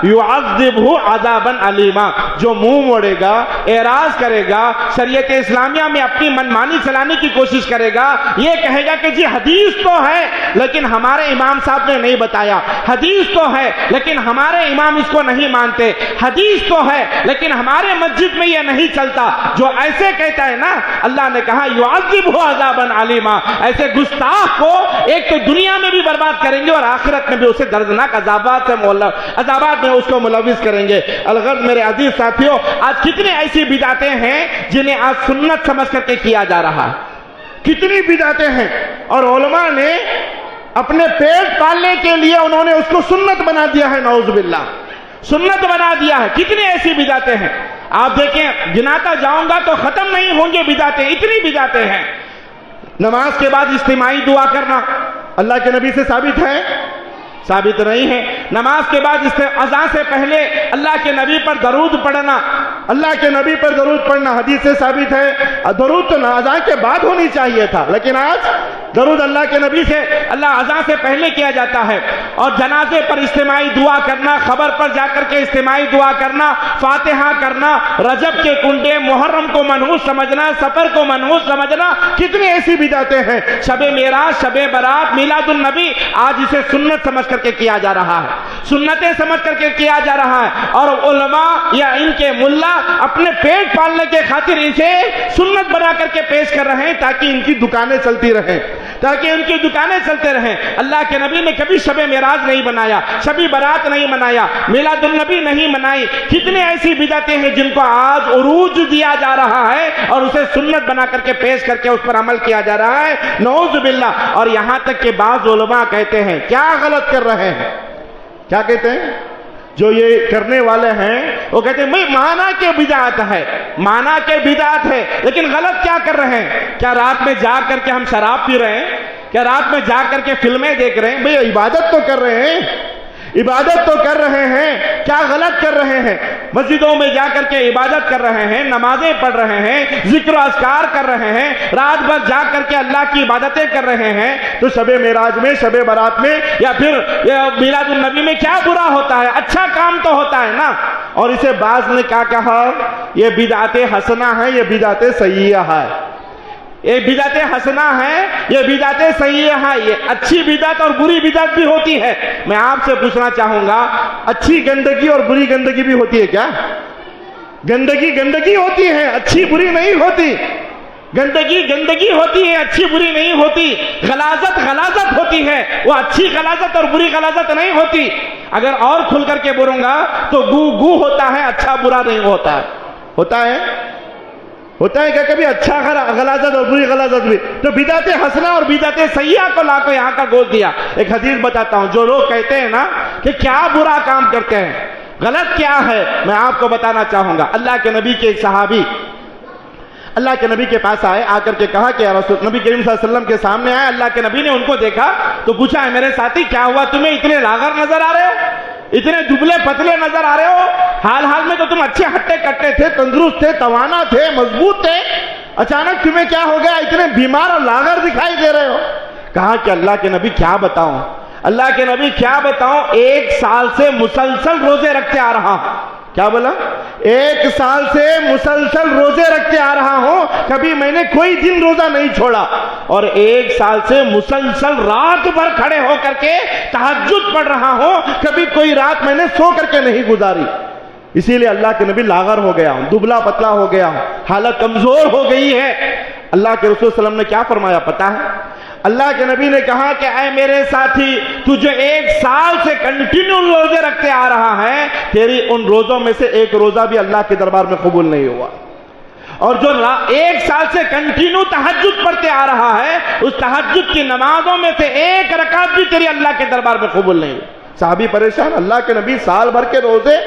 يُعَذِّبْهُ عَذَابًا علیما۔ جو منہ موڑے گا، اعراض کرے گا، شریعت اسلامیہ میں اپنی منمانی چلانے کی کوشش کرے گا، یہ کہے گا کہ جی حدیث تو ہے لیکن ہمارے امام صاحب نے نہیں بتایا، حدیث تو ہے لیکن ہمارے امام اس کو نہیں مانتے، حدیث تو ہے لیکن ہمارے مسجد میں یہ نہیں چلتا، جو ایسے کہتا ہے نا، اللہ نے کہا یعذبہ عذابا علیما، ایسے گستاخ کو ایک تو دنیا میں بھی برباد کریں گے اور آخرت میں بھی اسے دردناک عذابات میں اس کو ملوث کریں گے۔ الغرض میرے عزیز ساتھیوں، آج کتنی ایسی بدعتیں ہیں جنہیں آج سنت سمجھ کر کے کیا جا رہا ہے، کتنی بدعتیں ہیں، اور علماء نے اپنے پیٹ پالنے کے لیے انہوں نے اس کو سنت بنا دیا ہے، نعوذ باللہ، سنت بنا دیا ہے۔ کتنی ایسی بدعتیں ہیں، آپ دیکھیں گناتا جاؤں گا تو ختم نہیں ہوں گے بدعتیں، اتنی بدعتیں ہیں۔ نماز کے بعد اجتماعی دعا کرنا اللہ کے نبی سے ثابت ہے؟ ثابت نہیں ہے۔ نماز کے بعد اذان سے پہلے اللہ کے نبی پر درود پڑھنا، اللہ کے نبی پر درود پڑھنا حدیث سے ثابت ہے۔ درود تو اذان کے بعد ہونی چاہیے تھا، لیکن آج درود اللہ کے نبی سے اللہ اذان سے پہلے کیا جاتا ہے۔ اور جنازے پر اجتماعی دعا کرنا، قبر پر جا کر کے اجتماعی دعا کرنا، فاتحہ کرنا، رجب کے کنڈے محرم کو منحوس سمجھنا، سفر کو منحوس سمجھنا، کتنی ایسی بدعتیں ہیں۔ شب معراج، شب برات، میلاد النبی، آج اسے سنت سمجھ کر کے کیا جا رہا ہے، سنتیں سمجھ کر کے کیا جا رہا ہے، اور علماء یا ان کے ملا اپنے پیٹ پالنے کے خاطر اسے سنت بنا کر کے پیش کر رہے ہیں تاکہ ان کی دکانیں چلتی رہیں، تاکہ ان کی دکانیں چلتے رہیں۔ اللہ کے نبی نے کبھی شب معراج نہیں بنایا، شب برات نہیں منایا، میلاد النبی نہیں منائی۔ کتنی ایسی بدعتیں ہیں جن کو آج عروج دیا جا رہا ہے اور اسے سنت بنا کر کے پیش کر کے اس پر عمل کیا جا رہا ہے، نعوذ باللہ۔ اور یہاں تک کہ بعض علماء کہتے ہیں کیا غلط کر رہے ہیں، کیا کہتے ہیں جو یہ کرنے والے ہیں، وہ کہتے ہیں مانا کہ بدعت ہے، مانا کہ بدعت ہے، لیکن غلط کیا کر رہے ہیں؟ کیا رات میں جا کر کے ہم شراب پی رہے ہیں؟ کیا رات میں جا کر کے فلمیں دیکھ رہے ہیں؟ بھئی عبادت تو کر رہے ہیں، عبادت تو کر رہے ہیں، کیا غلط کر رہے ہیں؟ مسجدوں میں جا کر کے عبادت کر رہے ہیں، نمازیں پڑھ رہے ہیں، ذکر و اذکار کر رہے ہیں، رات بھر جا کر کے اللہ کی عبادتیں کر رہے ہیں، تو شب معراج میں، شب برات میں یا پھر میلاد النبی میں کیا برا ہوتا ہے؟ اچھا کام تو ہوتا ہے نا۔ اور اسے بعض نے کیا کہا؟ یہ بدعت حسنہ ہے، یہ بدعت سیئہ ہے، یہ بدعت حسنہ ہے، یہ بدعت سیئہ ہے۔ یہ اچھی بدعت اور بری بدعت بھی ہوتی ہے۔ میں آپ سے پوچھنا چاہوں گا، اچھی گندگی اور بری گندگی بھی ہوتی ہے کیا؟ گندگی گندگی ہوتی ہے، اچھی بری نہیں ہوتی۔ گندگی گندگی ہوتی ہے، اچھی بری نہیں ہوتی۔ غلاظت غلاظت ہوتی ہے، وہ اچھی غلاظت اور بری غلاظت نہیں ہوتی۔ اگر اور کھل کر کے بولوں گا تو گو گو ہوتا ہے، اچھا برا نہیں ہوتا ہے۔ ہوتا ہے؟ ہوتا ہے کہ کبھی اچھا غلاظت اور بری غلاظت بھی؟ تو بدعت حسنہ اور بدعت سیئہ کو لا کے یہاں کا گول دیا۔ ایک حدیث بتاتا ہوں، جو لوگ کہتے ہیں نا کہ کیا برا کام کرتے ہیں، غلط کیا ہے، میں آپ کو بتانا چاہوں گا۔ اللہ کے نبی کے ایک صحابی اللہ کے نبی کے پاس آئے، آ کر کے کہا کہ یا رسول، نبی کریم صلی اللہ علیہ وسلم کے سامنے آئے، اللہ کے نبی نے ان کو دیکھا تو پوچھا، ہے میرے ساتھی کیا ہوا، تمہیں اتنے لاغر نظر آ رہے ہو، اتنے دبلے پتلے نظر آ رہے ہو، حال حال میں تو تم اچھے ہٹے کٹے تھے، تندرست تھے، توانا تھے، مضبوط تھے، اچانک تمہیں کیا ہو گیا، اتنے بیمار اور لاغر دکھائی دے رہے ہو؟ کہا کہ اللہ کے نبی کیا بتاؤں، اللہ کے نبی کیا بتاؤں، 1 سال سے مسلسل روزے رکھتے آ رہا ہوں۔ کیا بولا؟ 1 سال سے مسلسل روزے رکھتے آ رہا ہوں، کبھی میں نے کوئی دن روزہ نہیں چھوڑا، اور 1 سال سے مسلسل رات بھر کھڑے ہو کر کے تہجد پڑھ رہا ہوں، کبھی کوئی رات میں نے سو کر کے نہیں گزاری۔ اسی لیے اللہ کے نبی لاغر ہو گیا ہوں، دبلا پتلا ہو گیا ہوں، حالت کمزور ہو گئی ہے۔ اللہ کے رسول صلی اللہ علیہ وسلم نے کیا فرمایا پتہ ہے؟ اللہ کے نبی نے کہا کہ اے میرے ساتھی، تو جو 1 سال سے کنٹینیو روزے رکھتے آ رہا ہے، تیری ان روزوں میں سے ایک روزہ بھی اللہ کے دربار میں قبول نہیں ہوا، اور جو 1 سال سے کنٹینیو تہجد پڑھتے آ رہا ہے، اس تہجد کی نمازوں میں سے 1 رکعت بھی تیری اللہ کے دربار میں قبول نہیں ہوئی۔ صحابی پریشان، اللہ کے نبی سال بھر کے روزے،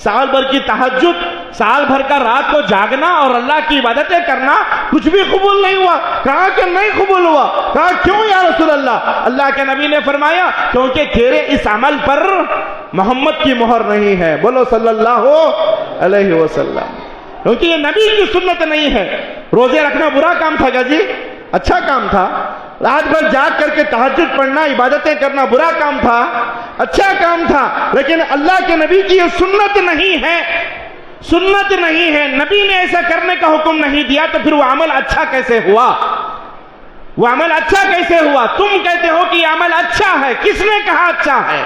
سال بھر کی تہجد، سال بھر کا رات کو جاگنا اور اللہ کی عبادتیں کرنا، کچھ بھی قبول نہیں ہوا۔ کہا کہ نہیں قبول ہوا۔ کہا کیوں یا رسول اللہ؟ اللہ کے نبی نے فرمایا کیونکہ تیرے اس عمل پر محمد کی مہر نہیں ہے، بولو صلی اللہ علیہ وسلم، کیونکہ یہ نبی کی سنت نہیں ہے۔ روزے رکھنا برا کام تھا کیا جی؟ اچھا کام تھا۔ رات بھر جاگ کر کے تہجد پڑھنا، عبادتیں کرنا برا کام تھا؟ اچھا کام تھا، لیکن اللہ کے نبی کی یہ سنت نہیں ہے، سنت نہیں ہے۔ نبی نے ایسا کرنے کا حکم نہیں دیا، تو پھر وہ عمل اچھا کیسے ہوا؟ وہ عمل اچھا کیسے ہوا؟ تم کہتے ہو کہ یہ عمل اچھا ہے، کس نے کہا اچھا ہے؟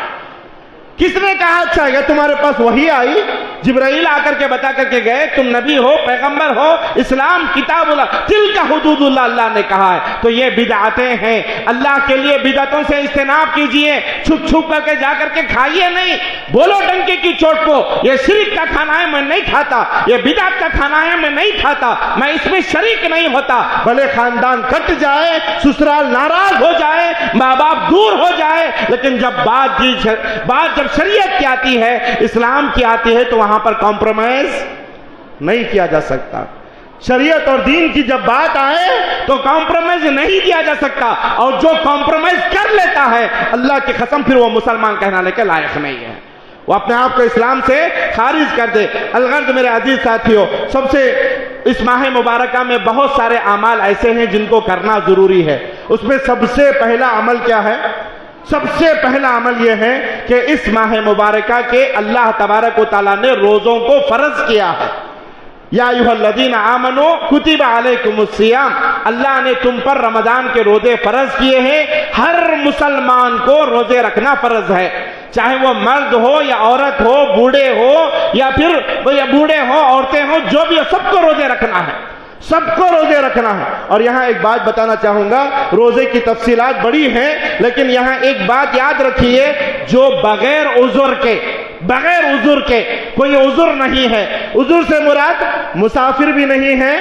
کس نے کہا اچھا ہے؟ تمہارے پاس وحی آئی، جبرائیل آ کر کے بتا کر کے گئے، تم نبی ہو، پیغمبر ہو، اسلام کتاب اللہ، تلک حدود اللہ، اللہ نے کہا ہے، تو یہ بدعتیں ہیں۔ اللہ کے لیے بدعتوں سے اجتناب کیجئے، چھپ چھپ کر کے جا کر کے کھائیے نہیں، بولو ڈنکے کی چوٹ کو، یہ شرک کا کھانا ہے، میں نہیں کھاتا، یہ بدعت کا کھانا ہے، میں نہیں کھاتا، میں اس میں شریک نہیں ہوتا۔ بھلے خاندان کٹ جائے، سسرال ناراض ہو جائے، ماں باپ دور ہو جائے، لیکن جب بات جب شریعت کی آتی ہے، اسلام کی آتی ہے، تو وہاں پر کمپرومائز نہیں کیا جا سکتا۔ شریعت اور دین کی جب بات آئے تو کمپرومائز نہیں کیا جا سکتا، اور جو کمپرومائز کر لیتا ہے، اللہ کی قسم پھر وہ مسلمان کہلانے کے لائق نہیں ہے، وہ اپنے آپ کو اسلام سے خارج کر دے۔ الغرض میرے عزیز ساتھیوں، سب سے اس ماہ مبارکہ میں بہت سارے اعمال ایسے ہیں جن کو کرنا ضروری ہے۔ اس میں سب سے پہلا عمل کیا ہے؟ سب سے پہلا عمل یہ ہے کہ اس ماہ مبارکہ کے اللہ تبارک و تعالیٰ نے روزوں کو فرض کیا ہے۔ یا ایھا الذین آمنوا کتب علیکم الصیام، اللہ نے تم پر رمضان کے روزے فرض کیے ہیں۔ ہر مسلمان کو روزے رکھنا فرض ہے، چاہے وہ مرد ہو یا عورت ہو، بوڑھے ہو یا پھر بوڑھے ہو، عورتیں ہو، جو بھی ہو، سب کو روزے رکھنا ہے، سب کو روزے رکھنا ہے۔ اور یہاں ایک بات بتانا چاہوں گا، روزے کی تفصیلات بڑی ہیں، لیکن یہاں ایک بات یاد رکھیے، جو بغیر عذر کے کوئی عذر نہیں ہے، عذر سے مراد مسافر بھی نہیں ہے،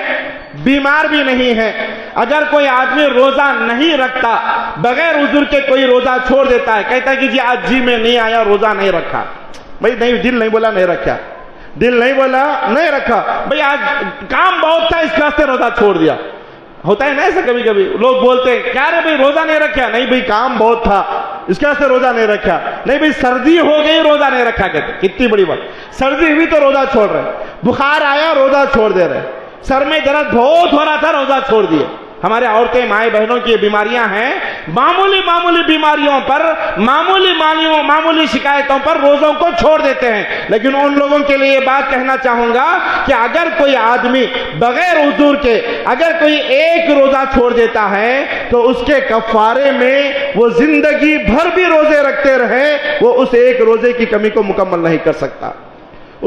بیمار بھی نہیں ہے۔ اگر کوئی آدمی روزہ نہیں رکھتا، بغیر عذر کے کوئی روزہ چھوڑ دیتا ہے، کہتا ہے کہ جی آج جی میں نہیں آیا، روزہ نہیں رکھا، بھائی نہیں، دل نہیں بولا نہیں رکھا، دل نہیں بولا نہیں رکھا، بھئی آج کام بہت تھا اس واسطے روزہ چھوڑ دیا، ہوتا ہے نا ایسا کبھی کبھی لوگ بولتے ہیں کیا رے بھائی روزہ نہیں رکھا؟ نہیں بھائی کام بہت تھا اس کے واسطے روزہ نہیں رکھا. نہیں بھائی سردی ہو گئی روزہ نہیں رکھا. کہتے کتنی بڑی بات. سردی ہوئی تو روزہ چھوڑ رہے, بخار آیا روزہ چھوڑ دے رہے, سر میں درد بہت ہو رہا تھا روزہ چھوڑ دیے. ہمارے عورتیں مائیں بہنوں کی بیماریاں ہیں, معمولی بیماریوں پر, معمولی شکایتوں پر روزوں کو چھوڑ دیتے ہیں. لیکن ان لوگوں کے لیے یہ بات کہنا چاہوں گا کہ اگر کوئی آدمی بغیر عذر کے اگر کوئی ایک روزہ چھوڑ دیتا ہے تو اس کے کفارے میں وہ زندگی بھر بھی روزے رکھتے رہے, وہ اس ایک روزے کی کمی کو مکمل نہیں کر سکتا,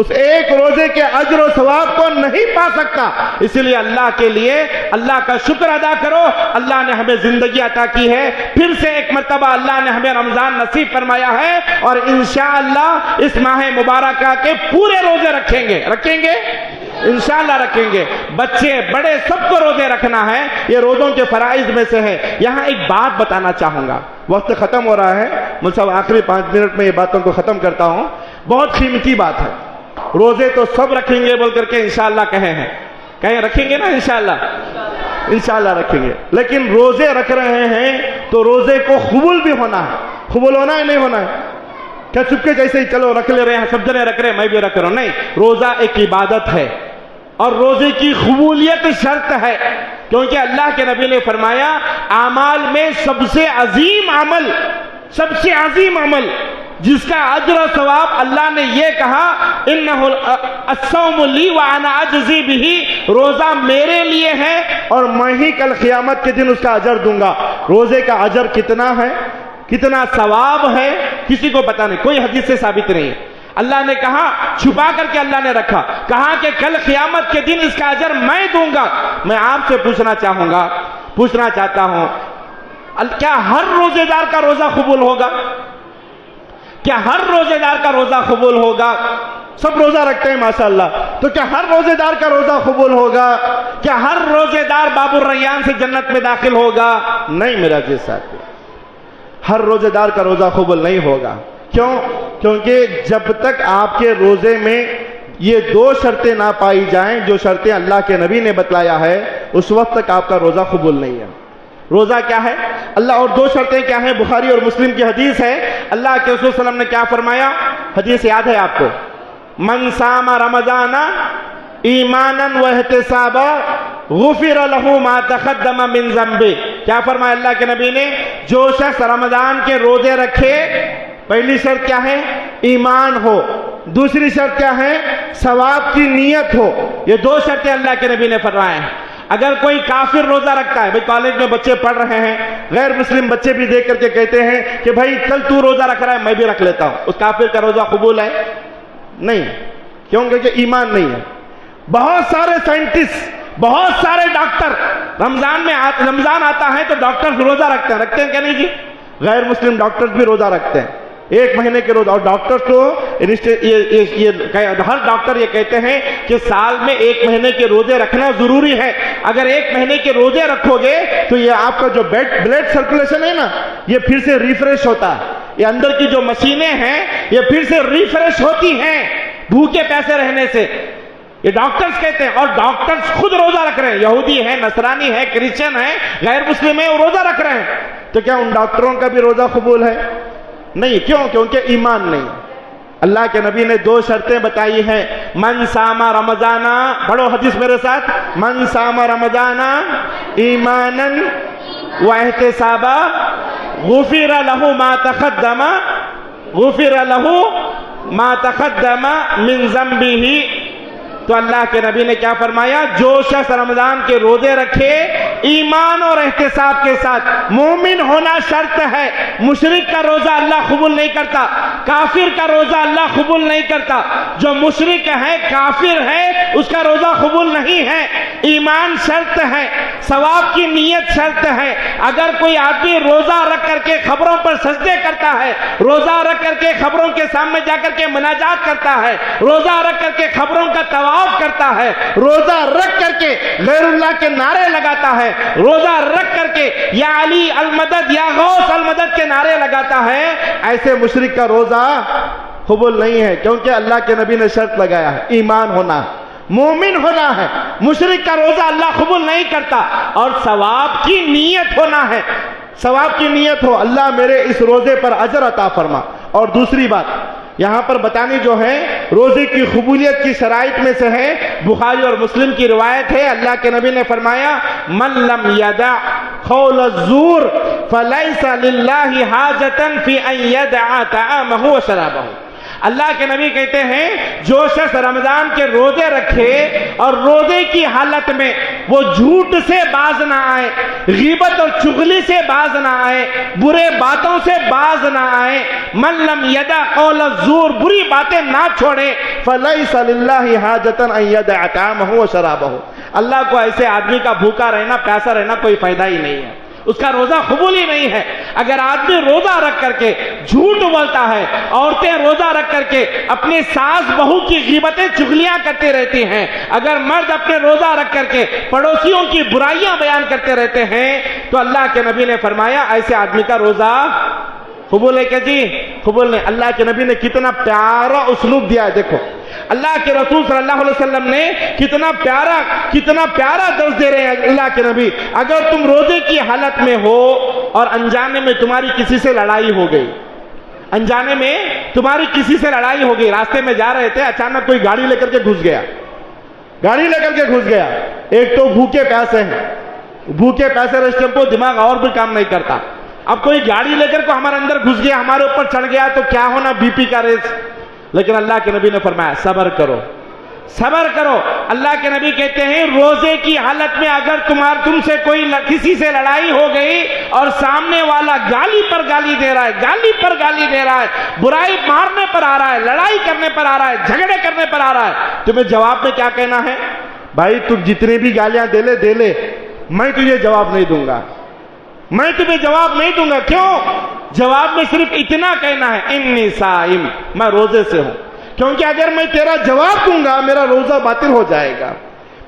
اس ایک روزے کے اجر و ثواب کو نہیں پا سکتا. اس لیے اللہ کے لیے اللہ کا شکر ادا کرو. اللہ نے ہمیں زندگی عطا کی ہے, پھر سے ایک مرتبہ اللہ نے ہمیں رمضان نصیب فرمایا ہے, اور انشاءاللہ اس ماہ مبارکہ کے پورے روزے رکھیں گے انشاءاللہ رکھیں گے. بچے بڑے سب کو روزے رکھنا ہے, یہ روزوں کے فرائض میں سے ہے. یہاں ایک بات بتانا چاہوں گا, وقت ختم ہو رہا ہے, مجھ سے آخری 5 منٹ میں یہ باتوں کو ختم کرتا ہوں. بہت قیمتی بات ہے. روزے تو سب رکھیں گے بول کر کے انشاءاللہ کہیں ہیں, کہیں رکھیں گے نا انشاءاللہ رکھیں گے. لیکن روزے رکھ رہے ہیں تو روزے کو قبول بھی ہونا ہے. قبول ہونا ہے نہیں ہونا ہے؟ کیا چپکے جیسے ہی چلو رکھ لے رہے ہیں, سب جنے رکھ رہے ہیں میں بھی رکھ رہا ہوں؟ نہیں, روزہ ایک عبادت ہے اور روزے کی قبولیت شرط ہے, کیونکہ اللہ کے نبی نے فرمایا اعمال میں سب سے عظیم عمل جس کا اجر و ثواب اللہ نے یہ کہا انہ الصوم لی وانا اجزی بہ, روزہ میرے لیے ہے اور میں ہی کل قیامت کے دن اس کا اجر دوں گا. روزے کا اجر کتنا ہے, کتنا ثواب ہے, کسی کو پتہ نہیں, کوئی حدیث سے ثابت نہیں ہے. اللہ نے کہا, چھپا کر کے اللہ نے رکھا, کہا کہ کل قیامت کے دن اس کا اجر میں دوں گا. میں آپ سے پوچھنا چاہتا ہوں, کیا ہر روزے دار کا روزہ قبول ہوگا؟ کیا ہر روزے دار کا روزہ قبول ہوگا؟ سب روزہ رکھتے ہیں ماشاءاللہ, تو کیا ہر روزے دار کا روزہ قبول ہوگا؟ کیا ہر روزے دار باب الریان سے جنت میں داخل ہوگا؟ نہیں میرا جی ساتھی, ہر روزے دار کا روزہ قبول نہیں ہوگا. کیوں؟ کیونکہ جب تک آپ کے روزے میں یہ 2 شرطیں نہ پائی جائیں جو شرطیں اللہ کے نبی نے بتلایا ہے, اس وقت تک آپ کا روزہ قبول نہیں ہے. روزہ کیا ہے اللہ, اور 2 شرطیں کیا ہیں؟ بخاری اور مسلم کی حدیث ہے. اللہ کے رسول صلی اللہ علیہ وسلم نے کیا فرمایا؟ حدیث یاد ہے آپ کو, من صام رمضان ایمانا واحتسابا غفر له ما تقدم من ذنبه. کیا فرمایا اللہ کے نبی نے؟ جو شخص رمضان کے روزے رکھے, پہلی شرط کیا ہے؟ ایمان ہو. دوسری شرط کیا ہے؟ ثواب کی نیت ہو. یہ 2 شرطیں اللہ کے نبی نے فرمائے ہیں. اگر کوئی کافر روزہ رکھتا ہے, بھئی کالج میں بچے پڑھ رہے ہیں, غیر مسلم بچے بھی دیکھ کر کے کہتے ہیں کہ بھائی چل تو روزہ رکھ رہا ہے میں بھی رکھ لیتا ہوں, اس کافر کا روزہ قبول ہے؟ نہیں. کیونکہ ایمان نہیں ہے. بہت سارے سائنٹسٹ, بہت سارے ڈاکٹر, رمضان آتا ہے تو ڈاکٹر روزہ رکھتے ہیں کہ نہیں جی؟ غیر مسلم ڈاکٹر بھی روزہ رکھتے ہیں 1 مہینے کے روزہ. اور ڈاکٹر تو ہر ڈاکٹر یہ کہتے ہیں کہ سال میں 1 مہینے کے روزے رکھنا ضروری ہے. اگر 1 مہینے کے روزے رکھو گے تو یہ آپ کا جو بلڈ سرکولیشن ہے نا, یہ پھر سے ریفریش ہوتا ہے. یہ اندر کی جو مشینیں ہیں یہ پھر سے ریفریش ہوتی ہیں بھوکے پیسے رہنے سے. یہ ڈاکٹرز کہتے ہیں, اور ڈاکٹرز خود روزہ رکھ رہے ہیں. یہودی ہیں, نصرانی ہیں, کرسچن ہیں, غیر مسلم ہیں, وہ روزہ رکھ رہے ہیں. تو کیا ان ڈاکٹروں کا بھی روزہ قبول ہے؟ نہیں. کیوں؟ کیونکہ ایمان نہیں. اللہ کے نبی نے 2 شرطیں بتائی ہیں. من صام رمضان, پڑھو حدیث میرے ساتھ, من صام رمضان ایمانا واحتسابا غفر له ما تقدم من ذنبه. تو اللہ کے نبی نے کیا فرمایا؟ جو شخص رمضان کے روزے رکھے ایمان اور احتساب کے ساتھ, مومن ہونا شرط ہے. مشرک کا روزہ اللہ قبول نہیں کرتا, کافر کا روزہ اللہ قبول نہیں کرتا. جو مشرک ہے, کافر ہے, اس کا روزہ قبول نہیں ہے. ایمان شرط ہے, ثواب کی نیت شرط ہے. اگر کوئی آدمی روزہ رکھ کر کے خبروں پر سجدے کرتا ہے, روزہ رکھ کر کے خبروں کے سامنے جا کر کے مناجات کرتا ہے, روزہ رکھ کر کے خبروں کا طواف کرتا ہے, روزہ رکھ کر کے غیر اللہ کے نعرے لگاتا ہے, روزہ رکھ کر کے یا علی المدد یا غوث المدد کے نعرے لگاتا ہے, ایسے مشرک کا روزہ قبول نہیں ہے. کیونکہ اللہ کے نبی نے شرط لگایا ہے, ایمان ہونا ہے, مومن ہونا ہے. مشرک کا روزہ اللہ قبول نہیں کرتا، اور ثواب کی نیت ہونا ہے، ثواب کی نیت ہو، اللہ میرے اس روزے پر اجر عطا فرما۔ اور دوسری بات یہاں پر بتانی جو ہے روزے کی قبولیت کی شرائط میں سے ہے، بخاری اور مسلم کی روایت ہے، اللہ کے نبی نے فرمایا من لم یدع قول الزور فلیس للہ حاجتا فی ان یدع طعامہ و شرابہ۔ اللہ کے نبی کہتے ہیں جو شخص رمضان کے روزے رکھے اور روزے کی حالت میں وہ جھوٹ سے باز نہ آئے، غیبت اور چغلی سے باز نہ آئے، برے باتوں سے باز نہ آئے، من لم یدع قول الزور، بری باتیں نہ چھوڑے، فلیس للہ حاجتا ان یدع طعامہ و شرابہ، اللہ کو ایسے آدمی کا بھوکا رہنا پیاسا رہنا کوئی فائدہ ہی نہیں ہے، اس کا روزہ قبول ہی نہیں ہے۔ اگر آدمی روزہ رکھ کر کے جھوٹ بولتا ہے، عورتیں روزہ رکھ کر کے اپنے ساس بہو کی غیبتیں چغلیاں کرتے رہتی ہیں، اگر مرد اپنے روزہ رکھ کر کے پڑوسیوں کی برائیاں بیان کرتے رہتے ہیں، تو اللہ کے نبی نے فرمایا ایسے آدمی کا روزہ قبول ہے کہ جی قبول نہیں۔ اللہ کے نبی نے کتنا پیارا اسلوب دیا ہے، دیکھو اللہ کے رسول صلی اللہ علیہ وسلم نے کتنا پیارا درس دے رہے ہیں اللہ کے نبی۔ اگر تم روزے کی حالت میں ہو اور انجانے میں تمہاری کسی سے لڑائی ہو گئی، انجانے میں تمہاری کسی سے لڑائی ہو گئی، راستے میں جا رہے تھے، اچانک کوئی گاڑی لے کر کے گھس گیا، ایک تو بھوکے پیاسے ہیں، بھوکے پیاسے رشتے کو دماغ اور بھی کام نہیں کرتا، اب کوئی گاڑی لے کر کو ہمارے اندر گھس گیا، ہمارے اوپر چڑھ گیا تو کیا ہونا، بی پی کا ریس۔ لیکن اللہ کے نبی نے فرمایا صبر کرو، صبر کرو۔ اللہ کے نبی کہتے ہیں روزے کی حالت میں اگر تم سے کوئی کسی سے لڑائی ہو گئی اور سامنے والا گالی پر گالی دے رہا ہے، برائی مارنے پر آ رہا ہے، لڑائی کرنے پر آ رہا ہے، جھگڑے کرنے پر آ رہا ہے، تمہیں جواب میں کیا کہنا ہے؟ بھائی تم جتنے بھی گالیاں دے لے، میں تجھے جواب نہیں دوں گا، میں تمہیں جواب نہیں دوں گا۔ کیوں؟ جواب میں صرف اتنا کہنا ہے انی صائم، میں روزے سے ہوں، کیونکہ اگر میں تیرا جواب دوں گا میرا روزہ باطل ہو جائے گا،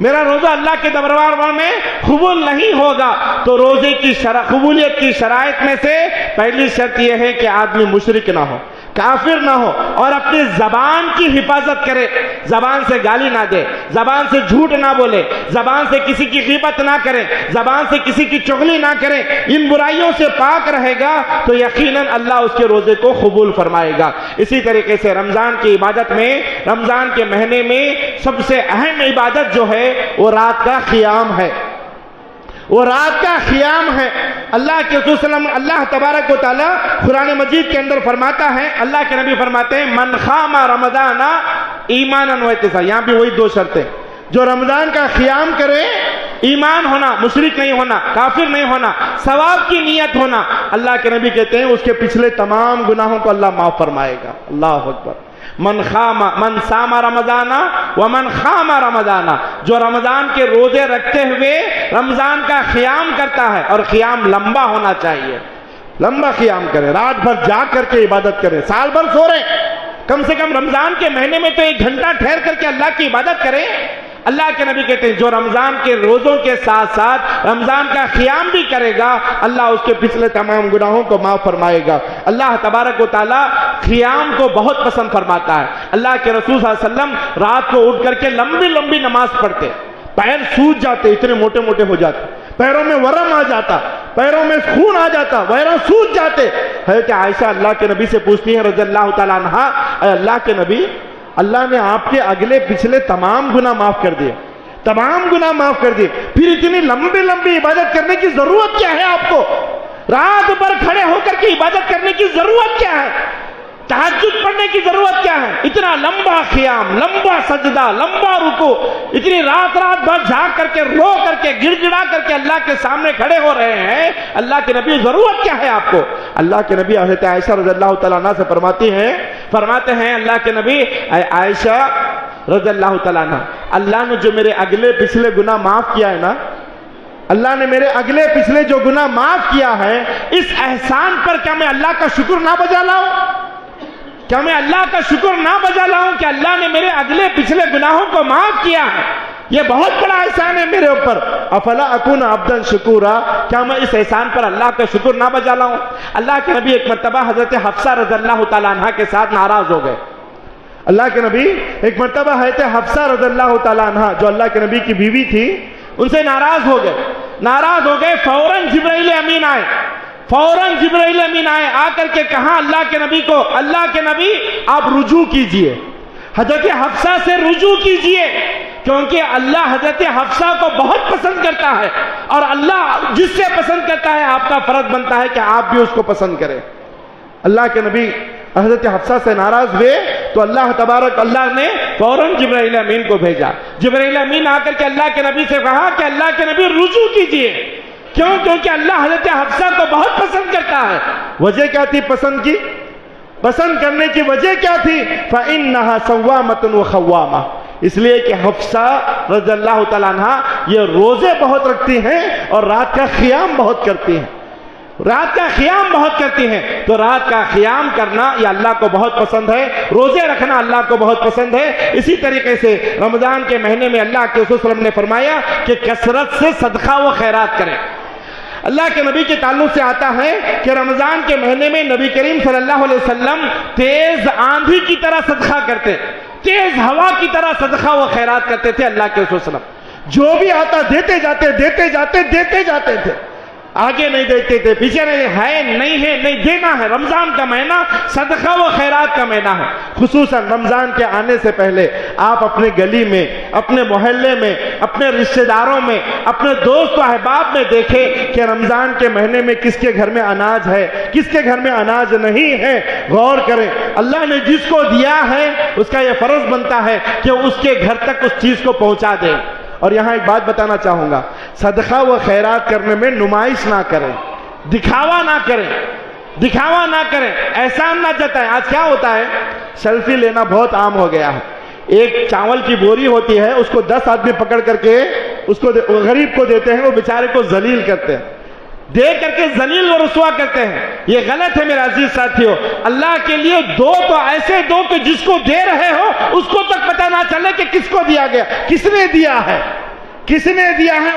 میرا روزہ اللہ کے دربار میں قبول نہیں ہوگا۔ تو روزے کی قبولیت کی شرائط میں سے پہلی شرط یہ ہے کہ آدمی مشرک نہ ہو، کافر نہ ہو، اور اپنی زبان کی حفاظت کرے، زبان سے گالی نہ دے، زبان سے جھوٹ نہ بولے، زبان سے کسی کی غیبت نہ کرے، زبان سے کسی کی چغلی نہ کرے، ان برائیوں سے پاک رہے گا تو یقیناً اللہ اس کے روزے کو قبول فرمائے گا۔ اسی طریقے سے رمضان کی عبادت میں، رمضان کے مہینے میں سب سے اہم عبادت جو ہے وہ رات کا قیام ہے، وہ رات کا قیام ہے۔ اللہ کے رسول صلی اللہ علیہ وسلم، اللہ تبارک و تعالی قرآن مجید کے اندر فرماتا ہے، اللہ کے نبی فرماتے ہیں من خام رمضان ایمانا و احتسابا، یہاں بھی وہی دو شرطیں، جو رمضان کا قیام کرے، ایمان ہونا، مشرک نہیں ہونا، کافر نہیں ہونا، ثواب کی نیت ہونا، اللہ کے نبی کہتے ہیں اس کے پچھلے تمام گناہوں کو اللہ معاف فرمائے گا۔ اللہ اکبر۔ من سام رمضان ومن خام رمضان، جو رمضان کے روزے رکھتے ہوئے رمضان کا قیام کرتا ہے، اور قیام لمبا ہونا چاہیے، لمبا قیام کرے، رات بھر جاگ کر کے عبادت کرے، سال بھر سو رہے، کم سے کم رمضان کے مہینے میں تو 1 گھنٹہ ٹھہر کر کے اللہ کی عبادت کرے۔ اللہ کے نبی کہتے ہیں جو رمضان کے روزوں کے ساتھ ساتھ رمضان کا قیام بھی کرے گا، اللہ اس کے پچھلے تمام گناہوں کو معاف فرمائے گا۔ اللہ تبارک و تعالی قیام کو بہت پسند فرماتا ہے۔ اللہ کے رسول صلی اللہ علیہ وسلم رات کو اٹھ کر کے لمبی لمبی نماز پڑھتے، پیر سوج جاتے، اتنے موٹے موٹے ہو جاتے، پیروں میں ورم آ جاتا، پیروں میں خون آ جاتا، پیروں سوج جاتے۔ حضرت عائشہ اللہ کے نبی سے پوچھتی ہیں رضی اللہ تعالیٰ عنہا، اے اللہ کے نبی، اللہ نے آپ کے اگلے پچھلے تمام گناہ معاف کر دیے، تمام گناہ معاف کر دیے، پھر اتنی لمبی لمبی عبادت کرنے کی ضرورت کیا ہے آپ کو؟ رات بھر کھڑے ہو کر کے عبادت کرنے کی ضرورت کیا ہے؟ تہجد پڑھنے کی ضرورت کیا ہے؟ اتنا لمبا قیام، لمبا سجدہ، لمبا رکوع، اتنی رات بھر جھاگ کر کے، رو کر کے، گڑ گڑا کر کے اللہ کے سامنے کھڑے ہو رہے ہیں، اللہ کے نبی ضرورت کیا ہے آپ کو؟ اللہ کے نبی حضرت عائشہ رضی اللہ تعالیٰ عنہ سے فرماتے ہیں اللہ کے نبی، اے عائشہ رضی اللہ تعالیٰ عنہ، اللہ نے جو میرے اگلے پچھلے گناہ معاف کیا ہے نا، اللہ نے میرے اگلے پچھلے جو گناہ معاف کیا ہے، اس احسان پر کیا میں اللہ کا شکر نہ بجا لاؤں؟ کیا میں اللہ کا شکر نہ بجا لاؤں کہ اللہ نے میرے اگلے پچھلے گناہوں کو معاف کیا ہے؟ یہ بہت بڑا احسان ہے میرے اوپر۔ افلا اکون عبدا شکورا، کیا میں اس احسان پر اللہ کا شکر نہ بجا لاؤں؟ اللہ کے نبی ایک مرتبہ حضرت حفصہ رضی اللہ تعالیٰ عنہ کے ساتھ ناراض ہو گئے، اللہ کے نبی ایک مرتبہ حضرت حفصہ رضی اللہ تعالیٰ عنہ جو اللہ کے نبی کی بیوی تھی ان سے ناراض ہو گئے. فوراً جبرائیل امین آئے آ کر کے کہا اللہ کے نبی کو, اللہ کے نبی آپ رجوع کیجئے, حضرت حفصہ سے رجوع کیجئے, کیونکہ اللہ حضرت حفصہ کو بہت پسند کرتا ہے اور اللہ جس سے پسند کرتا ہے آپ کا فرض بنتا ہے کہ آپ بھی اس کو پسند کریں. اللہ کے نبی حضرت حفصہ سے ناراض ہوئے تو اللہ تبارک اللہ نے فوراً جبرائیل امین کو بھیجا. جبرائیل امین آ کر کے اللہ کے نبی سے کہا کہ اللہ کے نبی رجوع کیجئے. کیوں؟ کیونکہ اللہ حضرت حفصہ کو بہت پسند کرتا ہے. وجہ کیا تھی پسند کرنے کی وجہ کیا تھی؟ فَإِنَّهَا صَوَّامَةٌ وَخَوَّامَةٌ, اس لیے کہ حفصہ رضی اللہ تعالیٰ عنہ یہ روزے بہت رکھتی ہیں اور رات کا قیام بہت کرتی ہیں. تو رات کا قیام کرنا یہ اللہ کو بہت پسند ہے, روزے رکھنا اللہ کو بہت پسند ہے. اسی طریقے سے رمضان کے مہینے میں اللہ کے رسول صلی اللہ علیہ وسلم نے فرمایا کہ کثرت سے صدقہ و خیرات کریں. اللہ کے نبی کے تعلق سے آتا ہے کہ رمضان کے مہینے میں نبی کریم صلی اللہ علیہ وسلم تیز آندھی کی طرح صدقہ کرتے, تیز ہوا کی طرح صدقہ و خیرات کرتے تھے. اللہ کے رسول صلی اللہ علیہ وسلم جو بھی آتا دیتے جاتے تھے, آگے نہیں دیتے تھے, پیچھے نہیں دینا ہے. رمضان کا مہینہ صدقہ و خیرات کا مہینہ ہے. خصوصاً رمضان کے آنے سے پہلے آپ اپنے گلی میں, اپنے محلے میں, اپنے رشتہ داروں میں, اپنے دوست و احباب میں دیکھیں کہ رمضان کے مہینے میں کس کے گھر میں اناج ہے, کس کے گھر میں اناج نہیں ہے. غور کریں, اللہ نے جس کو دیا ہے اس کا یہ فرض بنتا ہے کہ اس کے گھر تک اس چیز کو پہنچا دے. اور یہاں ایک بات بتانا چاہوں گا, صدقہ و خیرات کرنے میں نمائش نہ کریں, دکھاوا نہ کریں, احسان نہ جتائیں. آج کیا ہوتا ہے, سیلفی لینا بہت عام ہو گیا ہے. ایک چاول کی بوری ہوتی ہے, اس کو 10 آدمی پکڑ کر کے اس کو غریب کو دیتے ہیں, وہ بیچارے کو ذلیل کرتے ہیں, دے کر کے ذلیل و رسوا کرتے ہیں. یہ غلط ہے میرے عزیز ساتھیوں. اللہ کے لیے دو تو ایسے دو کہ جس کو دے رہے ہو اس کو تک پتہ نہ چلے کہ کس کو دیا گیا, کس نے دیا ہے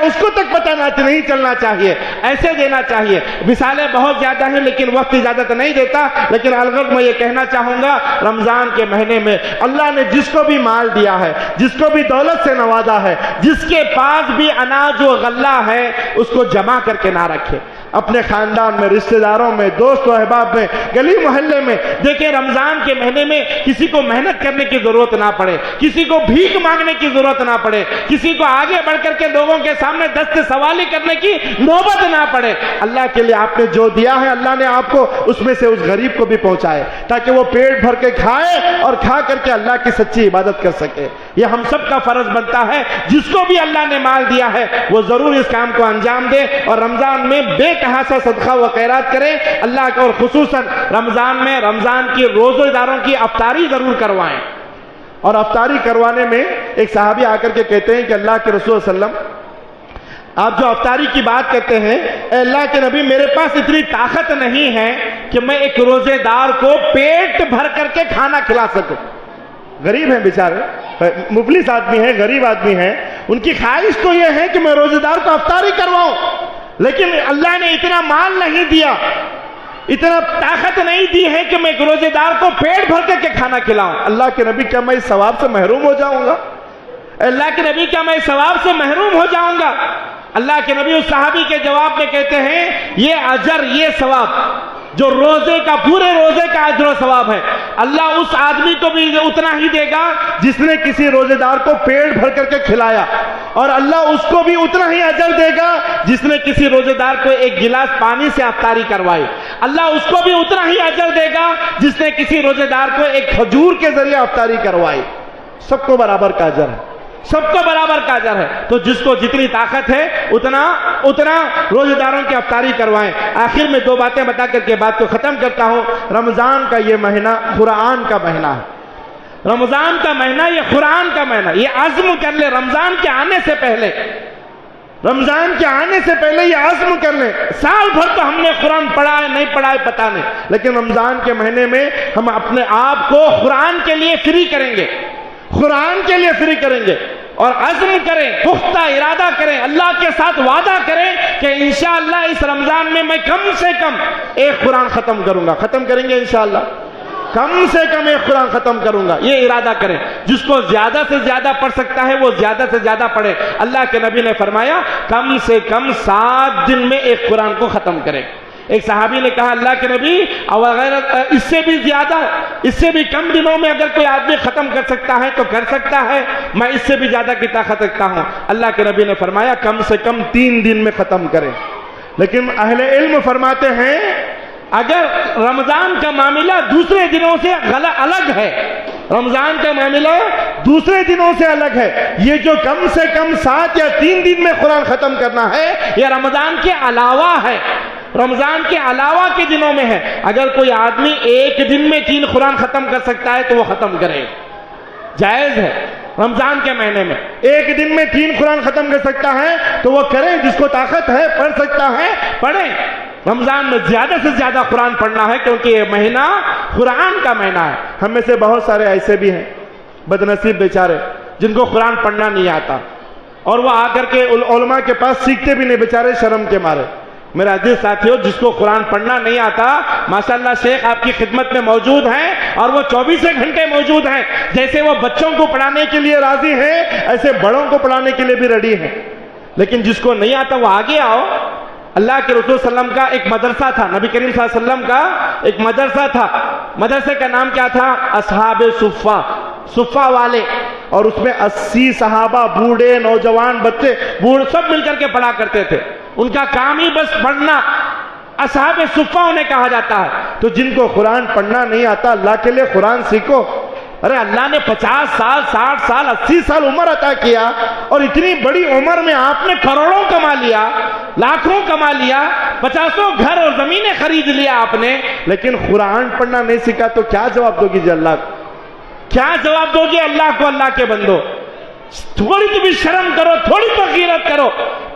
اس کو تک پتہ نہیں چلنا چاہیے. ایسے دینا چاہیے. مثالیں بہت زیادہ ہیں لیکن وقت اجازت نہیں دیتا. لیکن الغرض میں یہ کہنا چاہوں گا, رمضان کے مہینے میں اللہ نے جس کو بھی مال دیا ہے, جس کو بھی دولت سے نوازا ہے, جس کے پاس بھی اناج و غلہ ہے, اس کو جمع کر کے نہ رکھے. اپنے خاندان میں, رشتہ داروں میں, دوست و احباب میں, گلی محلے میں. دیکھیں رمضان کے مہینے میں کسی کو محنت کرنے کی ضرورت نہ پڑے, کسی کو بھیک مانگنے کی ضرورت نہ پڑے, کسی کو آگے بڑھ کر کے لوگوں کے سامنے دست سوالی کرنے کی نوبت نہ پڑے. اللہ کے لیے آپ نے جو دیا ہے اللہ نے آپ کو اس میں سے اس غریب کو بھی پہنچائے تاکہ وہ پیٹ بھر کے کھائے اور کھا کر کے اللہ کی سچی عبادت کر سکے. یہ ہم سب کا فرض بنتا ہے. جس کو بھی اللہ نے مال دیا ہے وہ ضرور اس کام کو انجام دے اور رمضان میں بے تحاشا صدقہ و خیرات کرے. اللہ کا, اور خصوصاً رمضان میں رمضان کی روزہ داروں کی افطاری ضرور کروائیں. اور افطاری کروانے میں ایک صحابی آ کر کے کہتے ہیں کہ اللہ کے رسول صلی اللہ علیہ وسلم آپ جو افطاری کی بات کرتے ہیں, اے اللہ کے نبی میرے پاس اتنی طاقت نہیں ہے کہ میں ایک روزے دار کو پیٹ بھر کر کے کھانا کھلا سکوں. غریب ہیں بیچارے, مفلس آدمی ہیں, غریب آدمی ہیں, ان کی خواہش تو یہ ہے کہ میں روزے دار کو افطاری کرواؤں, لیکن اللہ نے اتنا مال نہیں دیا, اتنا طاقت نہیں دی ہے کہ میں ایک روزے دار کو پیٹ بھر کر کے کھانا کھلاؤں. اللہ کے نبی کیا میں اس ثواب سے محروم ہو جاؤں گا؟ اللہ کے نبی کیا میں اس ثواب سے محروم ہو جاؤں گا؟ اللہ کے نبی اس صحابی کے جواب میں کہتے ہیں یہ اجر, یہ ثواب جو روزے کا, پورے روزے کا اجر و ثواب ہے, اللہ اس آدمی کو بھی اتنا ہی دے گا جس نے کسی روزے دار کو پیٹ بھر کر کے کھلایا, اور اللہ اس کو بھی اتنا ہی اجر دے گا جس نے کسی روزے دار کو ایک گلاس پانی سے افطاری کروائی. اللہ اس کو بھی اتنا ہی اجر دے گا جس نے کسی روزے دار کو ایک کھجور کے ذریعے افطاری کروائی. سب کو برابر کا اجر ہے, سب کو برابر کا اجر ہے. تو جس کو جتنی طاقت ہے اتنا روزے داروں کی افطاری کروائیں. آخر میں 2 باتیں بتا کر کے بات کو ختم کرتا ہوں. رمضان کا یہ مہینہ قرآن کا مہینہ ہے. رمضان کا مہینہ یہ قرآن کا مہینہ. یہ عزم کر لے رمضان کے آنے سے پہلے یہ عزم کر لیں. سال بھر تو ہم نے قرآن پڑھا ہے نہیں پڑھا ہے پتہ نہیں, لیکن رمضان کے مہینے میں ہم اپنے آپ کو قرآن کے لیے فری کریں گے, قرآن کے لیے فری کریں گے, اور عزم کریں, پختہ ارادہ کریں, اللہ کے ساتھ وعدہ کریں کہ انشاءاللہ اس رمضان میں میں کم سے کم ایک قرآن ختم کروں گا. ختم کریں گے انشاءاللہ. کم سے کم ایک قرآن ختم کروں گا، یہ ارادہ کریں۔ جس کو زیادہ سے زیادہ پڑھ سکتا ہے وہ زیادہ سے زیادہ پڑھے۔ اللہ کے نبی نے فرمایا کم سے کم 7 دن میں ایک قرآن کو ختم کرے۔ ایک صحابی نے کہا اللہ کے نبی اس سے بھی زیادہ، اس سے بھی کم دنوں میں اگر کوئی آدمی ختم کر سکتا ہے تو کر سکتا ہے، میں اس سے بھی زیادہ کتنا ختم کرتا ہوں۔ اللہ کے نبی نے فرمایا کم سے کم 3 دن میں ختم کریں۔ لیکن اہل علم فرماتے ہیں اگر رمضان کا معاملہ دوسرے دنوں سے الگ ہے، رمضان کا معاملہ دوسرے دنوں سے الگ ہے، یہ جو کم سے کم 7 یا 3 دن میں قرآن ختم کرنا ہے یہ رمضان کے علاوہ ہے، رمضان کے علاوہ کے دنوں میں ہے۔ اگر کوئی آدمی ایک دن میں 3 قرآن ختم کر سکتا ہے تو وہ ختم کرے، جائز ہے۔ رمضان کے مہینے میں ایک دن میں 3 قرآن ختم کر سکتا ہے تو وہ کریں، جس کو طاقت ہے پڑھ سکتا ہے پڑھیں۔ رمضان میں زیادہ سے زیادہ قرآن پڑھنا ہے کیونکہ یہ مہینہ قرآن کا مہینہ ہے۔ ہم میں سے بہت سارے ایسے بھی ہیں بدنصیب بیچارے جن کو قرآن پڑھنا نہیں آتا اور وہ آ کر کے علماء کے پاس سیکھتے بھی نہیں بیچارے شرم کے مارے۔ میرے عزیز ساتھیوں، جس کو قرآن پڑھنا نہیں آتا ماشاءاللہ شیخ آپ کی خدمت میں موجود ہیں اور وہ 24 گھنٹے موجود ہیں۔ جیسے وہ بچوں کو پڑھانے کے لیے راضی ہیں ایسے بڑوں کو پڑھانے کے لیے بھی ریڈی ہیں۔ لیکن جس کو نہیں آتا وہ آگے آؤ۔ اللہ کے رسول صلی اللہ علیہ وسلم کا ایک مدرسہ تھا، نبی کریم صلی اللہ علیہ وسلم کا ایک مدرسہ تھا۔ مدرسے کا نام کیا تھا؟ اصحاب صفہ، صفہ والے، اور اس میں 80 صحابہ، بوڑھے نوجوان بچے بوڑھے سب مل کر کے پڑھا کرتے تھے۔ ان کا کام ہی بس پڑھنا، اصحاب صفہ انہیں کہا جاتا ہے۔ تو جن کو قرآن پڑھنا نہیں آتا اللہ کے لیے قرآن سیکھو۔ ارے اللہ نے 50 سال 60 سال 80 سال عمر عطا کیا اور اتنی بڑی عمر میں آپ نے کروڑوں کما لیا، لاکھوں کما لیا، 50 گھر اور زمینیں خرید لیا آپ نے، لیکن قرآن پڑھنا نہیں سیکھا تو کیا جواب دو گی جی اللہ کو؟ کیا جواب دو گے اللہ کو؟ اللہ کے بندو تھوڑی تو بھی شرم کرو، تھوڑی تو غیرت کرو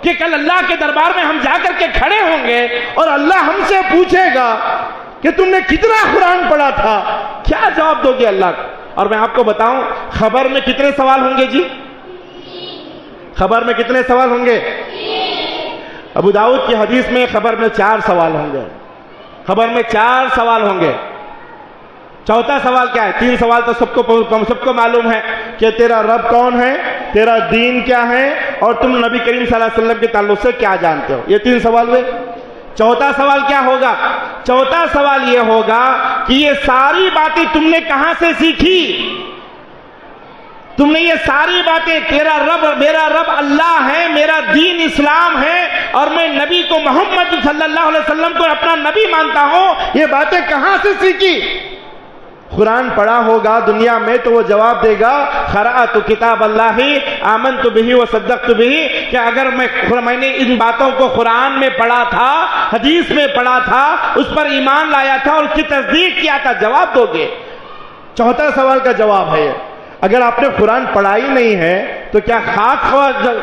کہ کل اللہ کے دربار میں ہم جا کر کے کھڑے ہوں گے اور اللہ ہم سے پوچھے گا کہ تم نے کتنا قرآن پڑھا تھا، کیا جواب دو گے اللہ کو؟ اور میں آپ کو بتاؤں خبر میں کتنے سوال ہوں گے جی؟ خبر میں کتنے سوال ہوں گے؟ ابو داؤد کی حدیث میں خبر میں 4 سوال ہوں گے، خبر میں 4 سوال ہوں گے۔ چوتھا سوال کیا ہے؟ 3 سوال تو سب کو معلوم ہے کہ تیرا رب کون ہے، تیرا دین کیا ہے، اور تم نبی کریم صلی اللہ علیہ وسلم کے تعلق سے کیا جانتے ہو۔ یہ 3 سوال ہوئے۔ چوتھا سوال کیا ہوگا؟ چوتھا سوال یہ ہوگا کہ یہ ساری باتیں تم نے کہاں سے سیکھی؟ تم نے یہ ساری باتیں، تیرا رب میرا رب اللہ ہے، میرا دین اسلام ہے اور میں نبی کو محمد صلی اللہ علیہ وسلم کو اپنا نبی مانتا ہوں، یہ باتیں کہاں سے سیکھی؟ قرآن پڑھا ہوگا دنیا میں تو وہ جواب دے گا قرأت کتاب اللہ آمنت بہ وصدقت بہ، کہ اگر میں نے ان باتوں کو قرآن میں پڑھا تھا، حدیث میں پڑھا تھا، اس پر ایمان لایا تھا اور اس کی تصدیق کیا تھا، جواب دو گے۔ چوتھا سوال کا جواب ہے اگر آپ نے قرآن پڑھائی نہیں ہے تو کیا خاک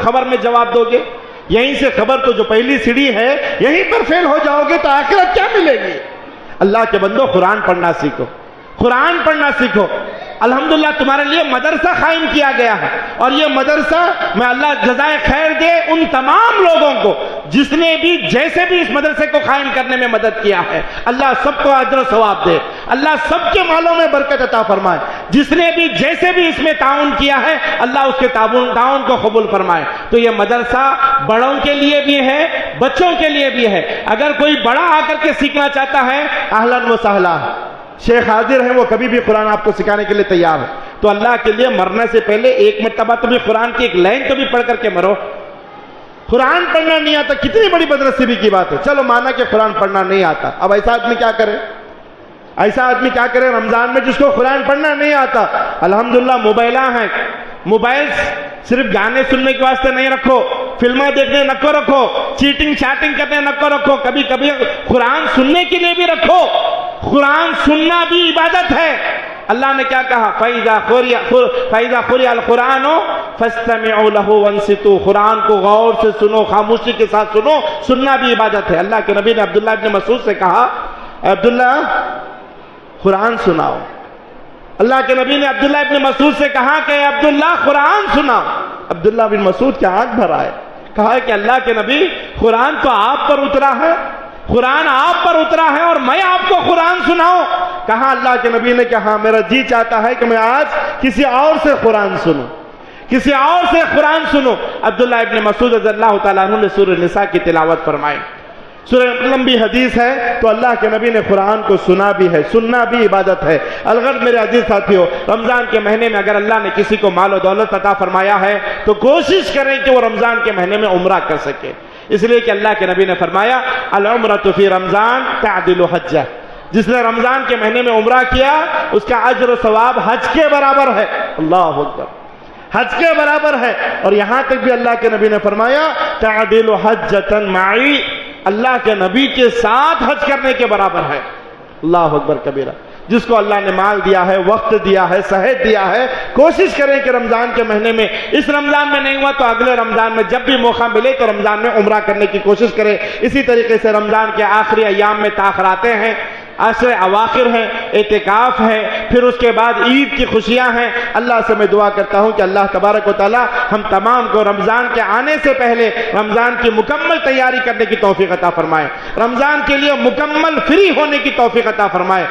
خبر میں جواب دو گے؟ یہیں سے خبر تو جو پہلی سیڑھی ہے یہیں پر فیل ہو جاؤ گے تو آخرت کیا ملے گی؟ اللہ کے بندو قرآن پڑھنا سیکھو، قرآن پڑھنا سیکھو۔ الحمدللہ تمہارے لیے مدرسہ قائم کیا گیا ہے اور یہ مدرسہ میں اللہ جزائے خیر دے ان تمام لوگوں کو جس نے بھی جیسے بھی اس مدرسے کو قائم کرنے میں مدد کیا ہے، اللہ سب کو اجر و ثواب دے، اللہ سب کے مالوں میں برکت عطا فرمائے۔ جس نے بھی جیسے بھی اس میں تعاون کیا ہے اللہ اس کے تعاون کو قبول فرمائے۔ تو یہ مدرسہ بڑوں کے لیے بھی ہے، بچوں کے لیے بھی ہے۔ اگر کوئی بڑا آ کر کے سیکھنا چاہتا ہے اہلاً و سہلا، شیخ حاضر ہیں، وہ کبھی بھی قرآن آپ کو سکھانے کے لیے تیار ہے۔ تو اللہ کے لیے مرنے سے پہلے ایک مرتبہ تو بھی قرآن کی ایک لائن تو بھی پڑھ کر کے مرو۔ قرآن پڑھنا نہیں آتا کتنی بڑی بدنصیبی کی بات ہے۔ چلو مانا کہ قرآن پڑھنا نہیں آتا، اب ایسا آدمی کیا کرے؟ ایسا آدمی کیا کرے رمضان میں جس کو قرآن پڑھنا نہیں آتا؟ الحمدللہ موبائلہ ہیں، موبائل صرف گانے سننے کے واسطے نہیں رکھو، فلمیں دیکھنے نہ کو رکھو، چیٹنگ چیٹنگ کرنے نہ کو رکھو، کبھی کبھی قرآن سننے کے لیے بھی رکھو۔ قرآن سننا بھی عبادت ہے۔ اللہ نے کیا کہا؟ فَإِذَا قُرِئَ الْقُرْآنُ فَاسْتَمِعُوا لَهُ وَانصِتُوا، قرآن کو غور سے سنو، خاموشی کے ساتھ سنو، سننا بھی عبادت ہے۔ اللہ کے نبی نے عبداللہ ابن مسعود سے کہا عبداللہ قرآن سناؤ۔ اللہ کے نبی نے عبداللہ ابن مسعود سے کہا کہ عبداللہ قرآن سناؤ۔ عبداللہ ابن مسعود کے آنکھ بھر آئے، کہا کہ اللہ کے نبی قرآن تو آپ پر اترا ہے، قرآن آپ پر اترا ہے اور میں آپ کو قرآن سناؤں؟ کہا اللہ کے نبی نے کہ ہاں میرا جی چاہتا ہے کہ میں آج کسی اور سے قرآن سنوں، کسی اور سے قرآن سنوں۔ عبداللہ ابن مسعود رضی اللہ تعالیٰ عنہ نے سورہ نساء کی تلاوت فرمائی۔ سورہ لمبی حدیث ہے تو اللہ کے نبی نے قرآن کو سنا بھی ہے، سننا بھی عبادت ہے۔ الغرض میرے عزیز ساتھیو، رمضان کے مہینے میں اگر اللہ نے کسی کو مال و دولت عطا فرمایا ہے تو کوشش کریں کہ وہ رمضان کے مہینے میں عمرہ کر سکے، اس لیے کہ اللہ کے نبی نے فرمایا العمرۃ فی رمضان تعدل حجہ، جس نے رمضان کے مہینے میں عمرہ کیا اس کا اجر و ثواب حج کے برابر ہے۔ اللہ اکبر، حج کے برابر ہے۔ اور یہاں تک بھی اللہ کے نبی نے فرمایا تعدل حجۃ معی، اللہ کے نبی کے ساتھ حج کرنے کے برابر ہے۔ اللہ اکبر کبیرہ۔ جس کو اللہ نے مال دیا ہے، وقت دیا ہے، صحت دیا ہے، کوشش کریں کہ رمضان کے مہینے میں، اس رمضان میں نہیں ہوا تو اگلے رمضان میں جب بھی موقع ملے تو رمضان میں عمرہ کرنے کی کوشش کریں۔ اسی طریقے سے رمضان کے آخری ایام میں تاخراتے ہیں، عشر اواخر ہیں، اعتکاف ہے، پھر اس کے بعد عید کی خوشیاں ہیں۔ اللہ سے میں دعا کرتا ہوں کہ اللہ تبارک و تعالی ہم تمام کو رمضان کے آنے سے پہلے رمضان کی مکمل تیاری کرنے کی توفیق عطا فرمائے، رمضان کے لیے مکمل فری ہونے کی توفیق عطا فرمائے۔